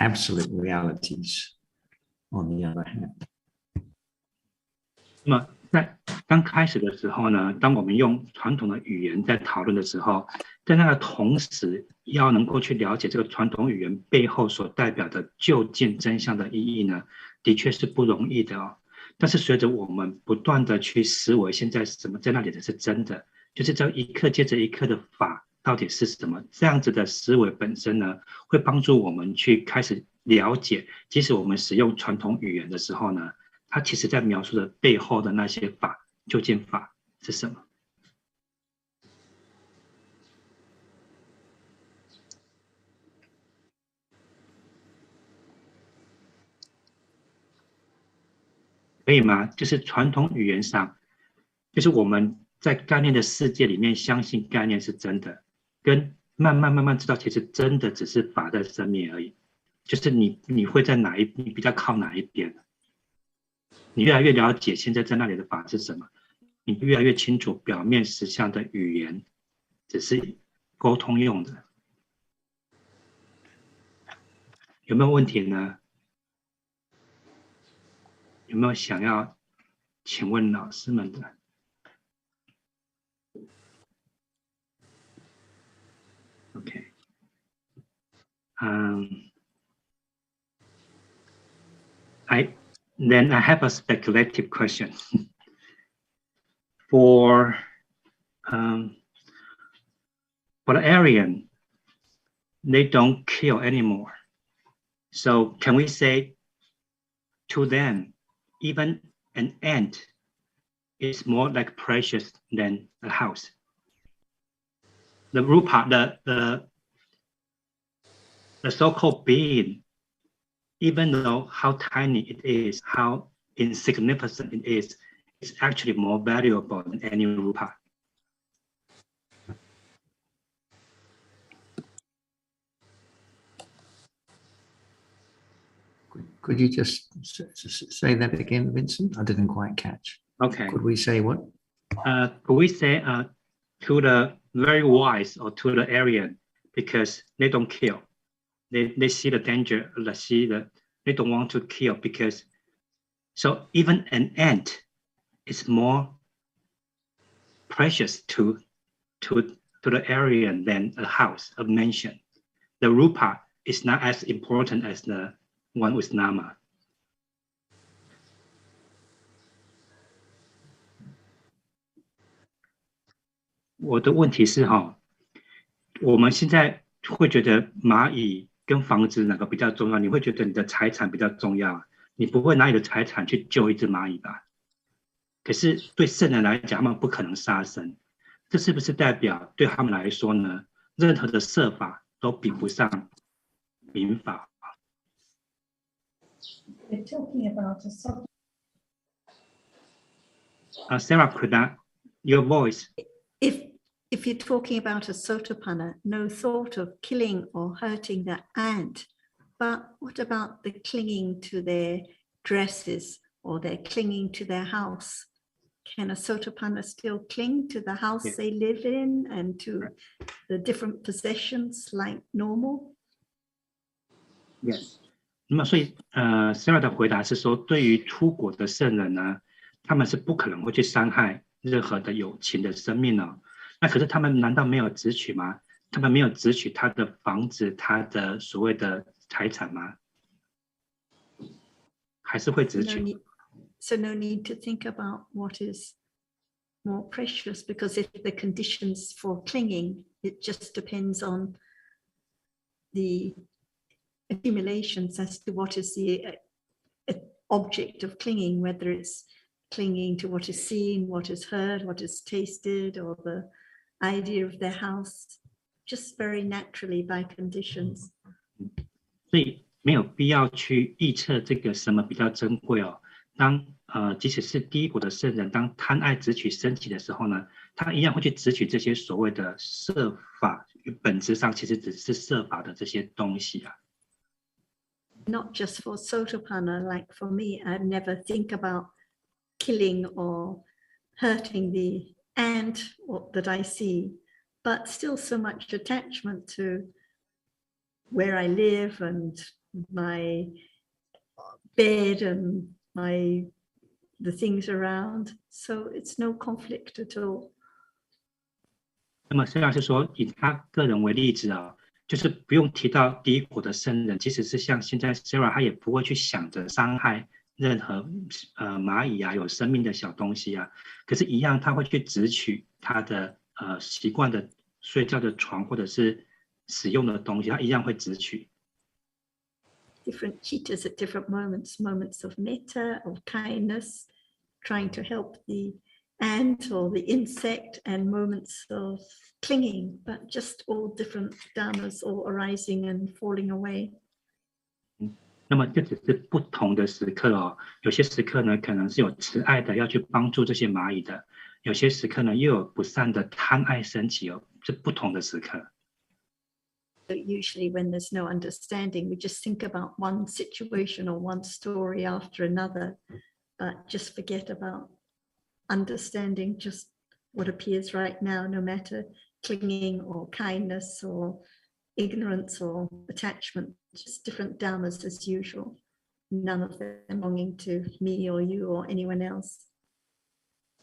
absolute realities on the other hand. 那么在刚开始的时候呢，当我们用传统的语言在讨论的时候，在那个同时要能够去了解这个传统语言背后所代表的究竟真相的意义呢，的确是不容易的哦。但是随着我们不断的去思维现在什么在那里的是真的，就是这一刻接着一刻的法到底是什么，这样子的思维本身呢，会帮助我们去开始了解，即使我们使用传统语言的时候呢，它其实在描述的背后的那些法，究竟法是什么？可以吗？就是传统语言上，就是我们在概念的世界里面相信概念是真的，跟慢慢知道其实真的只是法在生命而已。就是你会在你比较靠哪一边？你越来越了解现在在那里的法是什么，你越来越清楚表面实相的语言只是沟通用的。有没有问题呢？有没有想要请问老师们的？ Okay. Then I have a speculative question. For the Aryan, they don't kill anymore. So can we say to them, even an ant is more like precious than a house? The rupa, the so-called being, even though how tiny it is, how insignificant it is, it's actually more valuable than any rupa. Could you just say that again, Vincent? I didn't quite catch. Okay. Could we say what? Could we say to the very wise or to the Aryan, because they don't kill. they see the danger, they don't want to kill because, so even an ant is more precious to the area than a house, a mansion. The rupa is not as important as the one with Dhamma. 我的问题是我们现在会觉得蚂蚁跟房子哪个比较重要？你会觉得你的财产比较重要，你不会拿你的财产去救一只蚂蚁吧？可是对圣人来讲，他们不可能杀生，这是不是代表对他们来说呢？任何的设法都比不上民法。They're talking about a Sarah, could that your voice? If you're talking about a sotapanna, no thought of killing or hurting the ant, but what about the clinging to their dresses or they're clinging to their house? Can a sotapanna still cling to the house they live in and to the different possessions like normal? Yes. 那么所以Sarah 的回答是说，对于出国的圣人呢，他们是不可能会去伤害任何的有情的生命哦。那可是他们难道没有执取吗？他们没有执取他的房子，他的所谓的财产吗？还是会执取？ So no need to think about what is more precious, because if the conditions for clinging, it just depends on the accumulations as to what is the object of clinging, whether it's clinging to what is seen, what is heard, what is tasted, or the idea of their house, just very naturally by conditions. 所以没有必要去预测这个什么比较珍贵哦。当即使是第一国的圣人，当贪爱执取升起的时候呢，他一样会去执取这些所谓的设法，本质上其实只是设法的这些东西啊。Not just for sotapanna, like for me, I never think about killing or hurting the ant that I see, but still so much attachment to where I live and my bed and the things around, so it's no conflict at all. 那么虽然是说以他个人为例子啊，就是不用提到第一国的圣人，即使是像现在 Sarah， 他也不会去想着伤害任何蚂蚁啊，有生命的小东西啊，可是，一样他会去执取他的习惯的睡觉的床或者是使用的东西，他一样会执取。Different citas at different moments of metta, of kindness, trying to help the ant or the insect, and moments of clinging, but just all different dhammas all arising and falling away. 那么这只是不同的时刻哦，有些时刻呢可能是有慈爱的要去帮助这些蚂蚁的，有些时刻呢又有不善的贪爱升起哦，是不同的时刻。Usually when there's no understanding, we just think about one situation or one story after another, but just forget about understanding just what appears right now, no matter clinging or kindness or ignorance or attachment, just different dhammas as usual, none of them belonging to me or you or anyone else.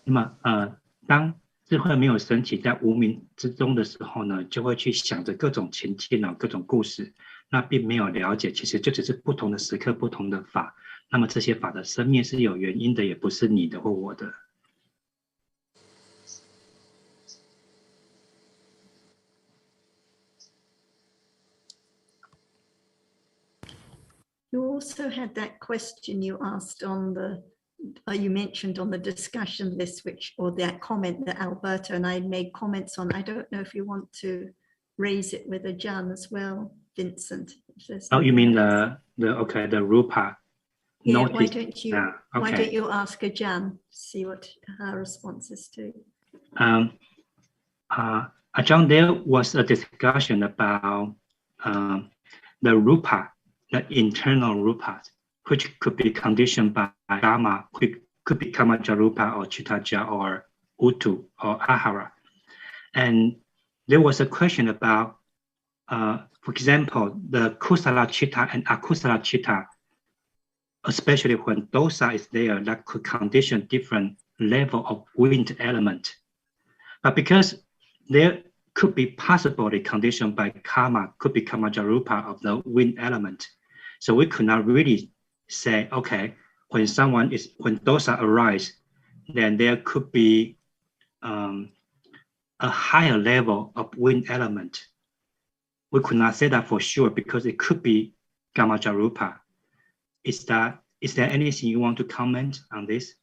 那么当智慧没有升起在无明之中的时候呢，就会去想着各种情境啊，各种故事，那并没有了解，其实就只是不同的时刻，不同的法。那么这些法的生灭是有原因的，也不是你的或我的。You also had that question you asked on the you mentioned on the discussion list, or that comment that Alberto and I made comments on. I don't know if you want to raise it with Ajahn as well, Vincent. Oh, you mean the rupa? Yeah, why don't you ask Ajahn, see what her response is to? Ajahn, there was a discussion about the rupa, the internal rupa, which could be conditioned by Dhamma, which could be Kamajarupa or Chittaja or Utu or Ahara. And there was a question about for example, the kusala chitta and akusala chitta, especially when dosa is there, that could condition different level of wind element. But because there could be possibly conditioned by karma, could be kamajarupa of the wind element. So we could not really say, okay, when dosa arise, then there could be a higher level of wind element. We could not say that for sure because it could be kamajarupa. Is there anything you want to comment on this?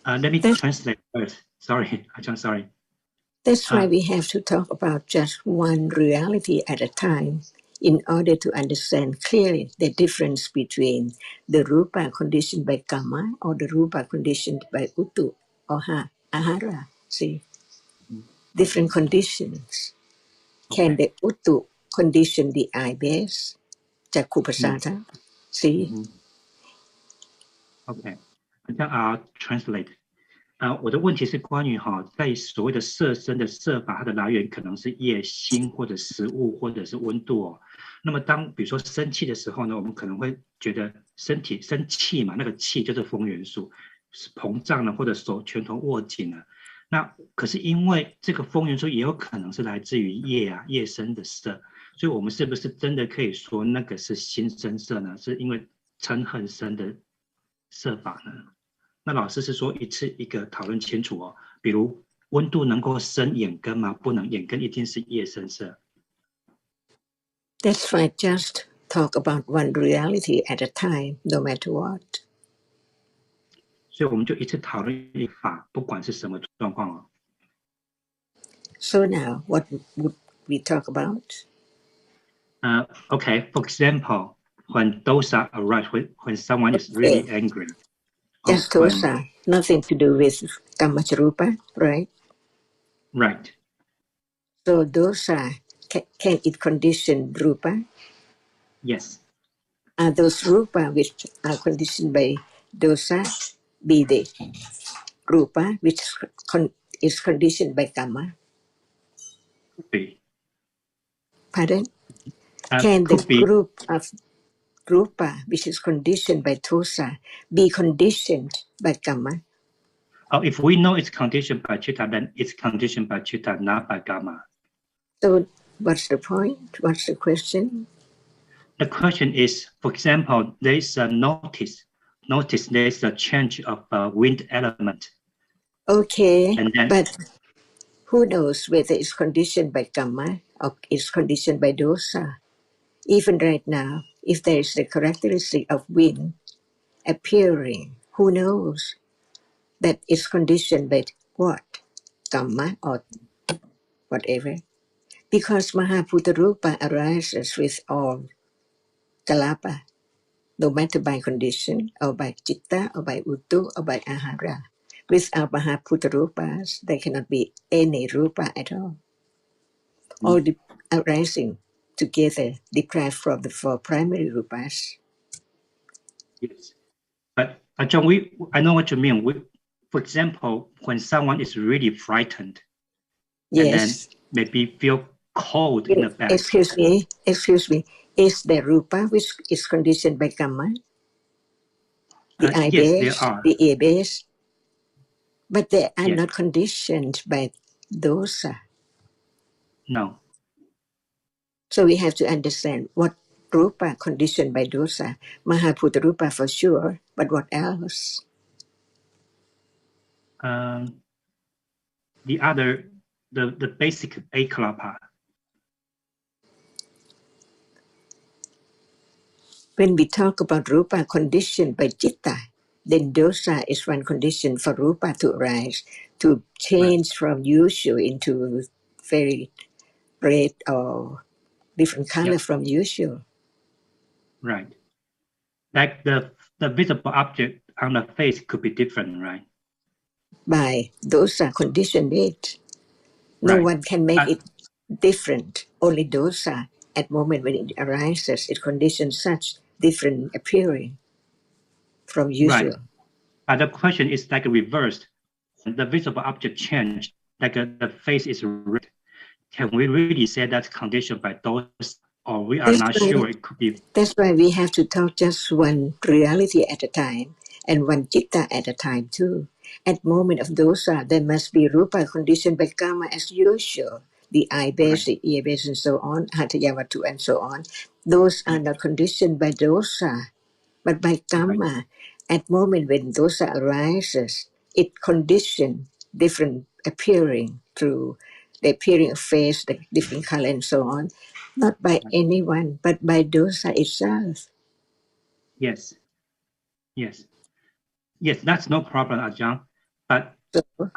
Let me translate first. Sorry, Ajahn, sorry. That's why we have to talk about just one reality at a time in order to understand clearly the difference between the rupa conditioned by karma or the rupa conditioned by uttu or ahara. See, different conditions. Can the uttu condition the eye base? Jakupasata. See? Okay. I'll translate. 我的问题是关于在所谓的色身的色法，它的来源可能是业心或者食物或者是温度哦。那么当比如说生气的时候呢，我们可能会觉得身体生气嘛，那个气就是风元素，是膨胀了或者手拳头握紧了。那可是因为这个风元素也有可能是来自于业身的色，所以我们是不是真的可以说那个是心生色呢？是因为嗔恨生的色法呢？那老师是说一次一个讨论清楚哦，比如温度能够生眼根吗？不能，眼根一定是业生色。That's why just talk about one reality at a time, no matter what. 所以我们就一次讨论一法，不管是什么状况哦。So now, what would we talk about? Okay, for example, when dosa arise, when someone is really angry. Just dosa, nothing to do with kamacharupa, right? Right. So dosa, can it condition rupa? Yes. Are those rupa which are conditioned by dosa be the rupa which is conditioned by karma? Could be. Pardon? Can the be. group of rupa which is conditioned by dosa be conditioned by karma? Oh, if we know it's conditioned by chitta, then it's conditioned by chitta, not by karma. So what's the point? What's the question? The question is, for example, there is a notice there is a change of wind element. Okay, then, but who knows whether it's conditioned by karma or it's conditioned by dosa? Even right now, if there is the characteristic of wind appearing, who knows that it's conditioned by what? Karma or whatever? Because Mahaputarupa arises with all kalapa, no matter by condition or by citta or by uttu or by ahara. Without Mahaputarupas, there cannot be any rupa at all. All the arising together deprived from the four primary rupas. Yes. But John, I know what you mean. For example, when someone is really frightened, Yes. And then maybe feel cold in the back. Excuse me. Is the rupa which is conditioned by karma? The eye yes, base, there are. the ear base. But they are Yes. not conditioned by dosa. No. So we have to understand what rupa conditioned by dosa. Mahaputta rupa for sure, but what else? The other, the basic akalapa. When we talk about rupa conditioned by citta, then dosa is one condition for rupa to arise, to change from usual into very red or different color from usual. Right. Like the visible object on the face could be different, right? By dosa conditioned it. No one can make it different. Only dosa, at moment when it arises, it conditions such different appearing from usual. Right. But the question is like reversed. The visible object changed, like the face is red. can we really say that's conditioned by those, or we are not sure it could be? That's why we have to talk just one reality at a time and one citta at a time too. At moment of dosa, there must be rupa conditioned by karma as usual. The eye base, the ear base, and so on, hatayavatu and so on. Those are not conditioned by dosa, but by karma. At moment when dosa arises, it conditions different appearing through the appearing of face, the different color, and so on. Not by anyone, but by dosa itself. Yes. Yes, that's no problem, Ajahn. But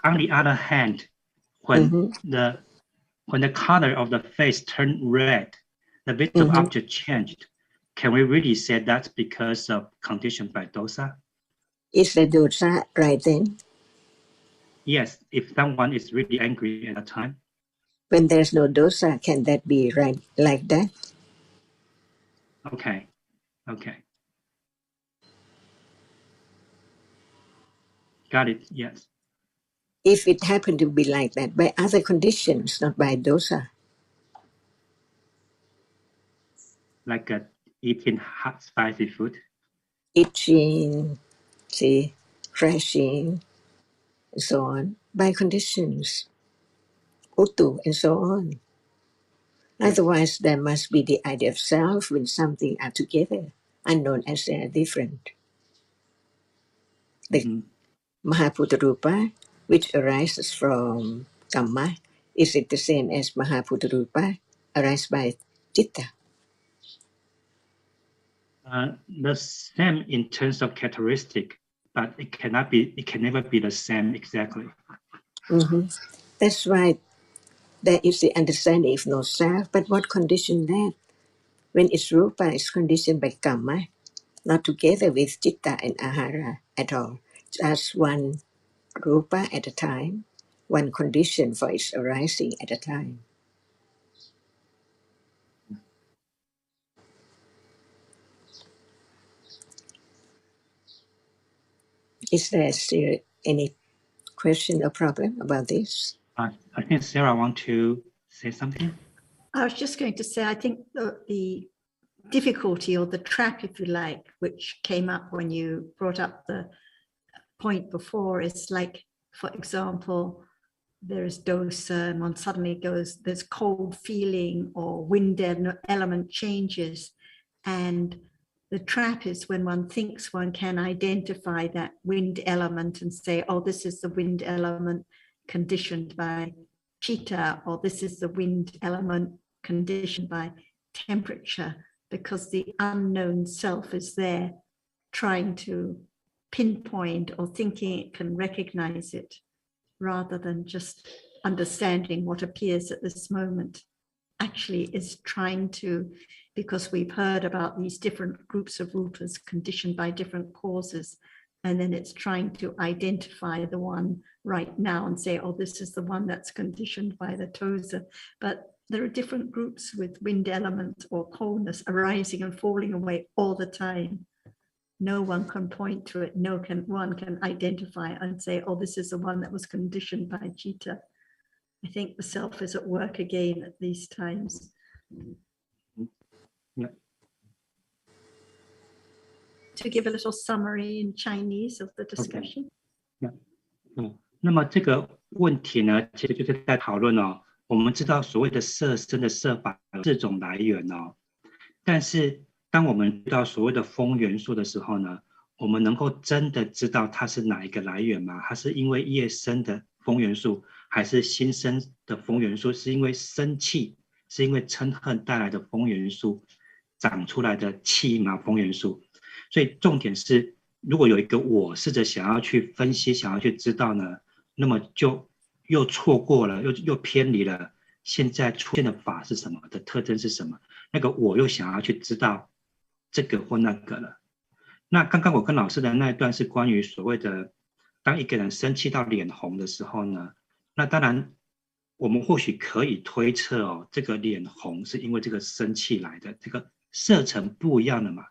on the other hand, when the color of the face turned red, the visible object changed. Can we really say that's because of condition by dosa? Is the dosa right then? Yes, if someone is really angry at a time. When there's no dosa, can that be right like that? Okay. Got it, yes. If it happened to be like that by other conditions, not by dosa. Like eating hot, spicy food? Itching, crashing, and so on, by conditions, utu, and so on. Otherwise, there must be the idea of self when something are together, unknown as they are different. The Mahaputarupa, which arises from Dhamma, is it the same as Mahaputarupa, arises by Citta? The same in terms of characteristic, but it can never be the same exactly. That's right. There is the understanding of no self, but what condition that? When it's rupa, it's conditioned by karma, not together with citta and ahara at all. Just one rupa at a time, one condition for its arising at a time. Is there still any question or problem about this? I think Sarah wants to say something. I was just going to say, I think the difficulty or the trap, if you like, which came up when you brought up the point before is like, for example, there is dosa and one suddenly goes, there's cold feeling or wind element changes. And the trap is when one thinks one can identify that wind element and say, oh, this is the wind element conditioned by chitta, or this is the wind element conditioned by temperature, because the unknown self is there trying to pinpoint or thinking it can recognize it, rather than just understanding what appears at this moment. Actually is trying to, because we've heard about these different groups of rupas conditioned by different causes, and then it's trying to identify the one right now and say, oh, this is the one that's conditioned by the tosa. But there are different groups with wind element or coldness arising and falling away all the time. No one can point to it. One can identify and say, oh, this is the one that was conditioned by citta. I think the self is at work again at these times. Yeah. To give a little summary in Chinese of the discussion. Okay. Yeah. 那么这个问题呢，其实就是在讨论哦。我们知道所谓的色身的色法有4种来源哦，但是当我们知道所谓的风元素的时候呢，我们能够真的知道它是哪一个来源吗？它是因为业生的风元素，还是心生的风元素？是因为生气，是因为嗔恨带来的风元素长出来的气嘛？风元素。所以重点是，如果有一个我试着想要去分析，想要去知道呢，那么就又错过了，又偏离了现在出现的法是什么的特征是什么？那个我又想要去知道这个或那个了。那刚刚我跟老师的那一段是关于所谓的，当一个人生气到脸红的时候呢，那当然我们或许可以推测哦，这个脸红是因为这个生气来的，这个色层不一样的嘛。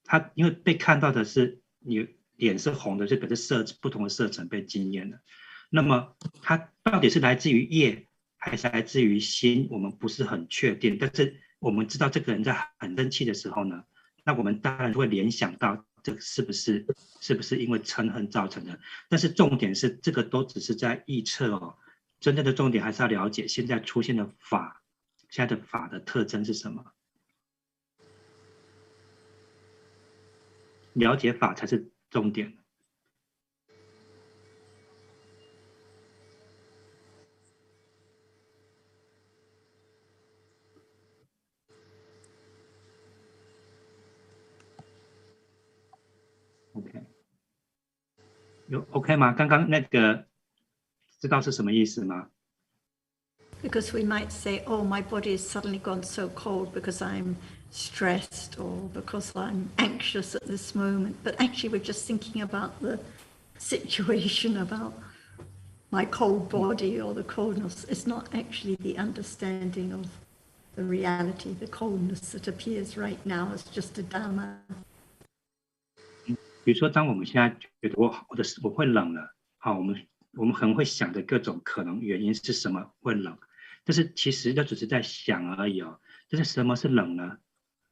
他因为被看到的是你脸是红的，就表示不同的色层被经验了。那么它到底是来自于业，还是来自于心，我们不是很确定。但是我们知道这个人在很生气的时候呢，那我们当然会联想到这个是不是因为嗔恨造成的。但是重点是这个都只是在臆测哦，真正的重点还是要了解现在出现的法，现在的法的特征是什么。了解法才是重点。OK， 有 OK 吗？刚刚那个知道是什么意思吗？ Because we might say, oh, my body has suddenly gone so cold because I'm stressed or because I'm anxious at this moment. But actually, we're just thinking about the situation, about my cold body or the coldness. It's not actually the understanding of the reality, the coldness that appears right now as just a Dhamma. 比如说，当我们现在觉得我会冷了，好，我们可能会想着各种可能原因是什么会冷。但是其实就只是在想而已哦。但是什么是冷呢？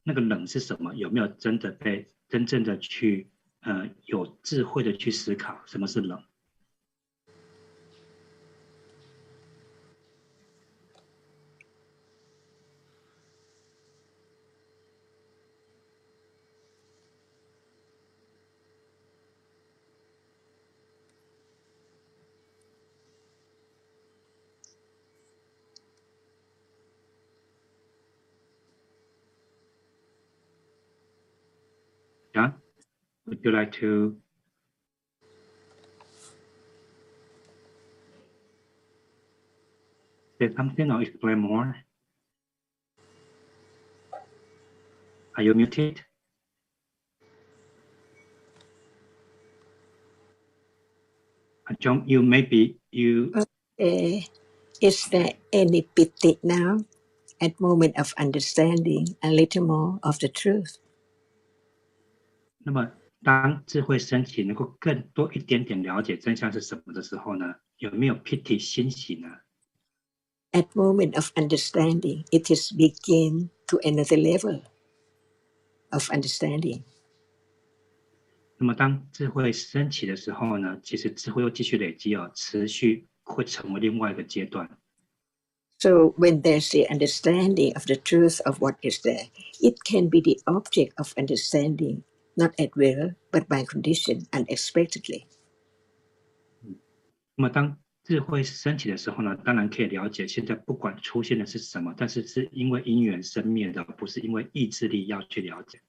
那个冷是什么？有没有真正的去有智慧的去思考什么是冷？ Yeah, would you like to say something or explain more? Are you muted? John, Is there any piti now at moment of understanding a little more of the truth? 那么，当智慧升起，能够更多一点点了解真相是什么的时候呢？有没有 pity 欣喜呢？ At moment of understanding, it is begin to another level of understanding. 那么，当智慧升起的时候呢，其实智慧又继续累积哦，持续会成为另外一个阶段。So when there's the understanding of the truth of what is there, it can be the object of understanding, not at will, but by condition, unexpectedly. 那么，当智慧升起的时候呢，当然可以了解现在不管出现的是什么，但是是因为因缘生灭的，不是因为意志力要去了解。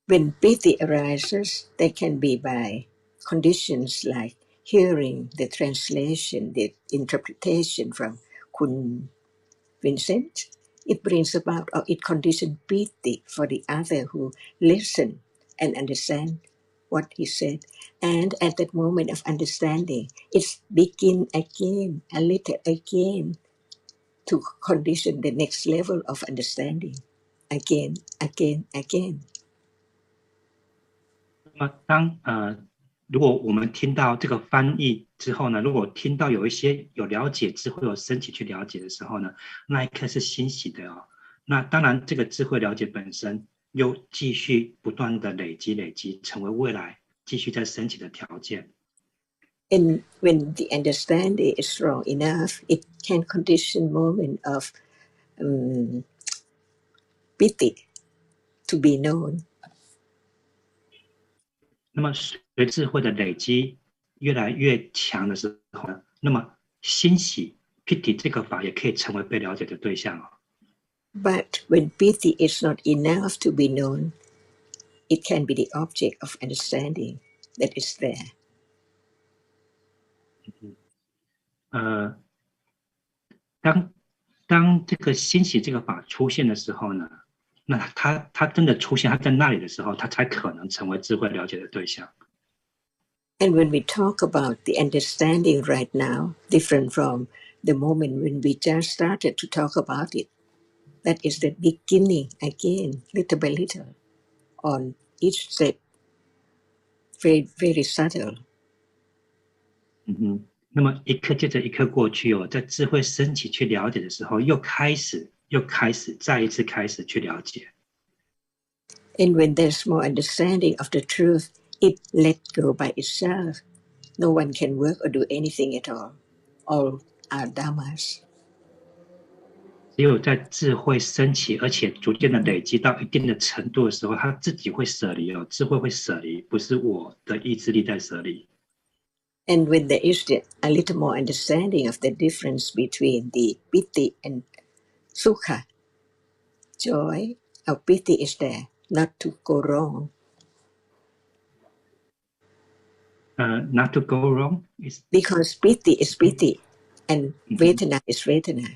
When piti arises, they can be by conditions like hearing the translation, the interpretation from Kun Vincent. It brings about or it conditions piti for the other who listen and understand what he said. And at that moment of understanding, it's begin again, a little again, to condition the next level of understanding. Again, again, again. 那么如果我们听到这个翻译之后呢，如果听到有一些有了解智慧有升起去了解的时候呢，那一刻是欣喜的哦。那当然，这个智慧了解本身又继续不断的累积，成为未来继续在升起的条件。And when the understanding is strong enough, it can condition moment of piti to be known. 那么随智慧的累积越来越强的时候呢，那么欣喜 piti 这个法也可以成为被了解的对象哦。But when piti is not enough to be known, it can be the object of understanding that is there. 当这个欣喜这个法出现的时候呢，那它真的出现，它在那里的时候，它才可能成为智慧了解的对象。And when we talk about the understanding right now, different from the moment when we just started to talk about it, that is the beginning again, little by little, on each step, very, very subtle. 那么一刻接着一刻过去哦，在智慧升起去了解的时候，又开始再一次开始去了解。And when there's more understanding of the truth, it let go by itself. No one can work or do anything at all. All are dhammas. 只有在智慧升起，而且逐渐的累积到一定的程度的时候，他自己会舍离哦，智慧会舍离，不是我的意志力在舍离。And when there is a little more understanding of the difference between the piti and sukha, joy of piti is there, not to go wrong. Not to go wrong is Because piti is piti and vedana is vedana.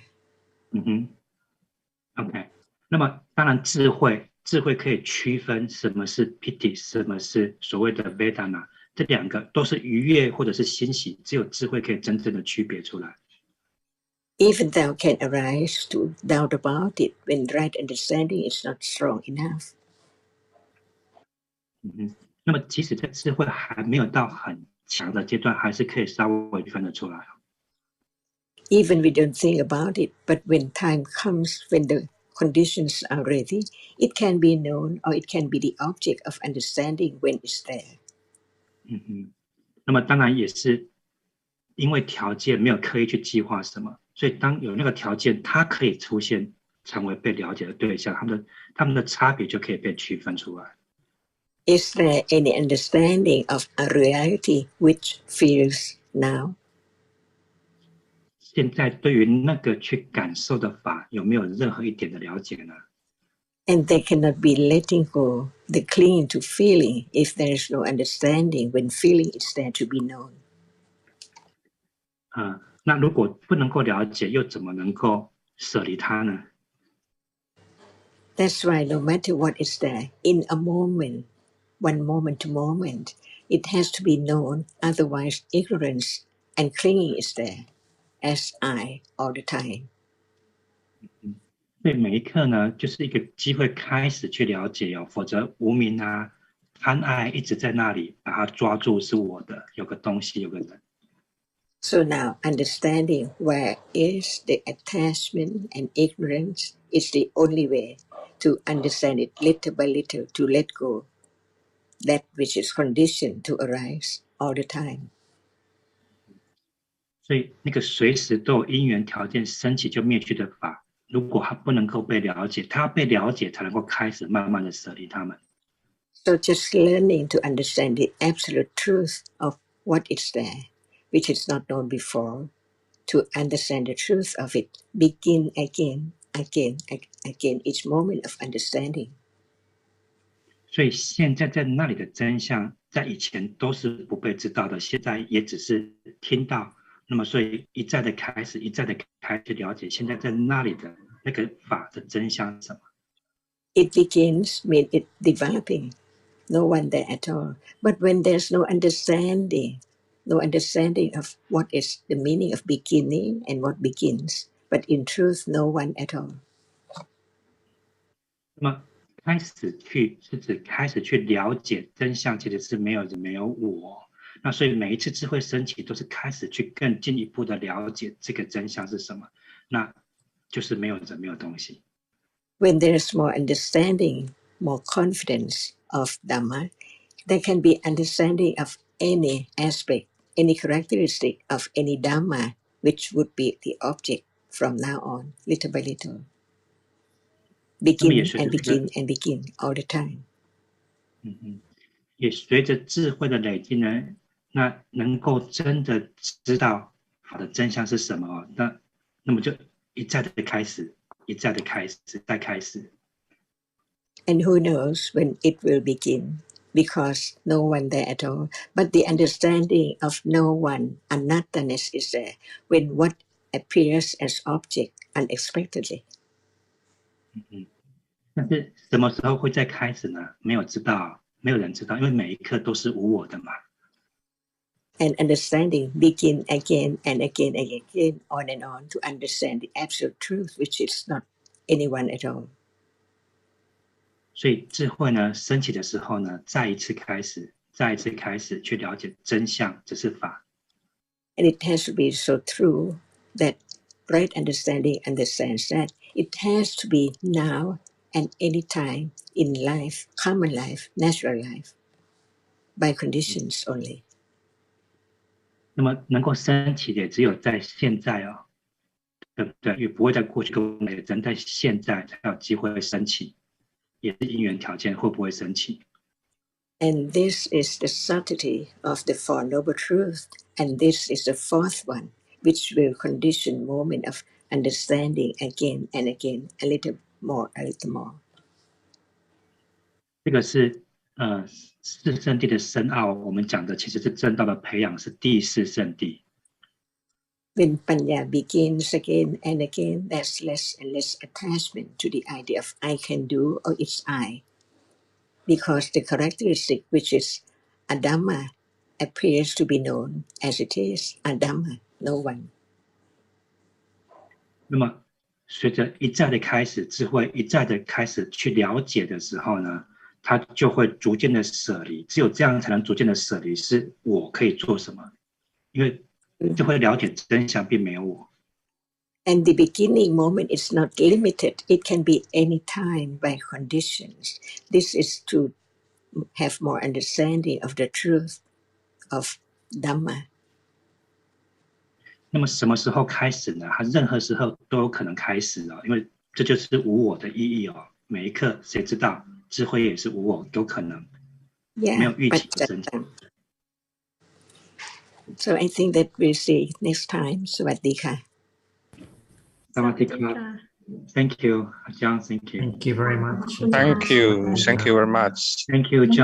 OK， 那么当然智慧可以区分什么是 piti， 什么是所谓的 vedana， 这两个都是愉悦或者是欣喜，只有智慧可以真正的区别出来。Even thou can arise to doubt about it when right understanding is not strong enough. 那么即使在智慧还没有到很强的阶段，还是可以稍微分得出来。Even we don't think about it, but when time comes, when the conditions are ready, it can be known or it can be the object of understanding when it's there. 那么当然也是因为条件没有刻意去计划什么，所以当有那个条件，它可以出现成为被了解的对象，他们的差别就可以被区分出来。Is there any understanding of a reality which feels now? 现在对于那个去感受的法，有没有任何一点的了解呢？ And there cannot be letting go, the clinging to feeling, if there is no understanding when feeling is there to be known. 那如果不能够了解，又怎么能够舍离它呢？ That's why no matter what is there, in a moment, one moment to moment, it has to be known, otherwise ignorance and clinging is there, as I all the time. 所以每一刻呢，就是一个机会开始去了解哦，否则无明啊、贪爱一直在那里，把它抓住是我的，有个东西，有个人。So now understanding where is the attachment and ignorance is the only way to understand it little by little, to let go that which is conditioned to arise all the time. 所以那个随时都有因缘条件升起就灭去的法，如果它不能够被了解，它要被了解才能够开始慢慢的舍离它们。So just learning to understand the absolute truth of what is there, which is not known before, to understand the truth of it, begin again, each moment of understanding. 所以现在在那里的真相，在以前都是不被知道的，现在也只是听到。那么，所以一再的开始去了解，现在在那里的那个法的真相是什么？ It begins with it developing, no one there at all. But when there's no understanding of what is the meaning of beginning and what begins, but in truth, no one at all. 那么开始去是指开始去了解真相，其实是没有人没有我。那所以每一次智慧升起，都是开始去更进一步的了解这个真相是什么，那就是没有人没有东西。When there is more understanding, more confidence of Dhamma, there can be understanding of any aspect, any characteristic of any Dhamma, which would be the object from now on, little by little. Begin and begin and begin all the time. 也随着智慧的累积呢，那能够真的知道法的真相是什么哦，那么就一再的开始，再开始。And who knows when it will begin, because no one there at all. But the understanding of no one, anatta-ness is there, when what appears as object unexpectedly. 但是什么时候会再开始呢？没有人知道，因为每一刻都是无我的嘛。And understanding begin again and again and again, on and on, to understand the absolute truth, which is not anyone at all. 所以智慧呢升起的时候呢，再一次开始去了解真相，这是法。And it has to be so true that right understanding understands that it has to be now and any time in life, common life, natural life, by conditions only. 那么能够升起的也只有在现在哦，对不对？也不会在过去跟未来，人在现在才有机会升起，也是因缘条件会不会升起。And this is the subtlety of the Four Noble Truths, and this is the fourth one, which will condition moment of understanding again and again, a little more, a little more. 这个是四圣谛的深奥，我们讲的其实是正道的培养，是第四圣谛。When Panya begins again and again, there's less and less attachment to the idea of I can do or it's I. Because the characteristic which is Adhamma appears to be known as it is, Adhamma, no one. 那么随着一再的开始，智慧一再的开始去了解的时候呢，他就会逐渐的舍离，只有这样才能逐渐的舍离，是我可以做什么，因为就会了解真相并没有我。And the beginning moment is not limited. It can be any time by conditions. This is to have more understanding of the truth of Dhamma. 那么什么时候开始呢？它任何时候都有可能开始哦，因为这就是无我的意义哦。每一刻谁知道智慧也是无我，有可能没有预期的升起。So I think that we'll see next time. Sawadika. Sawadika. Thank you, John. Thank you. Thank you very much. Thank you very much. Thank you, John.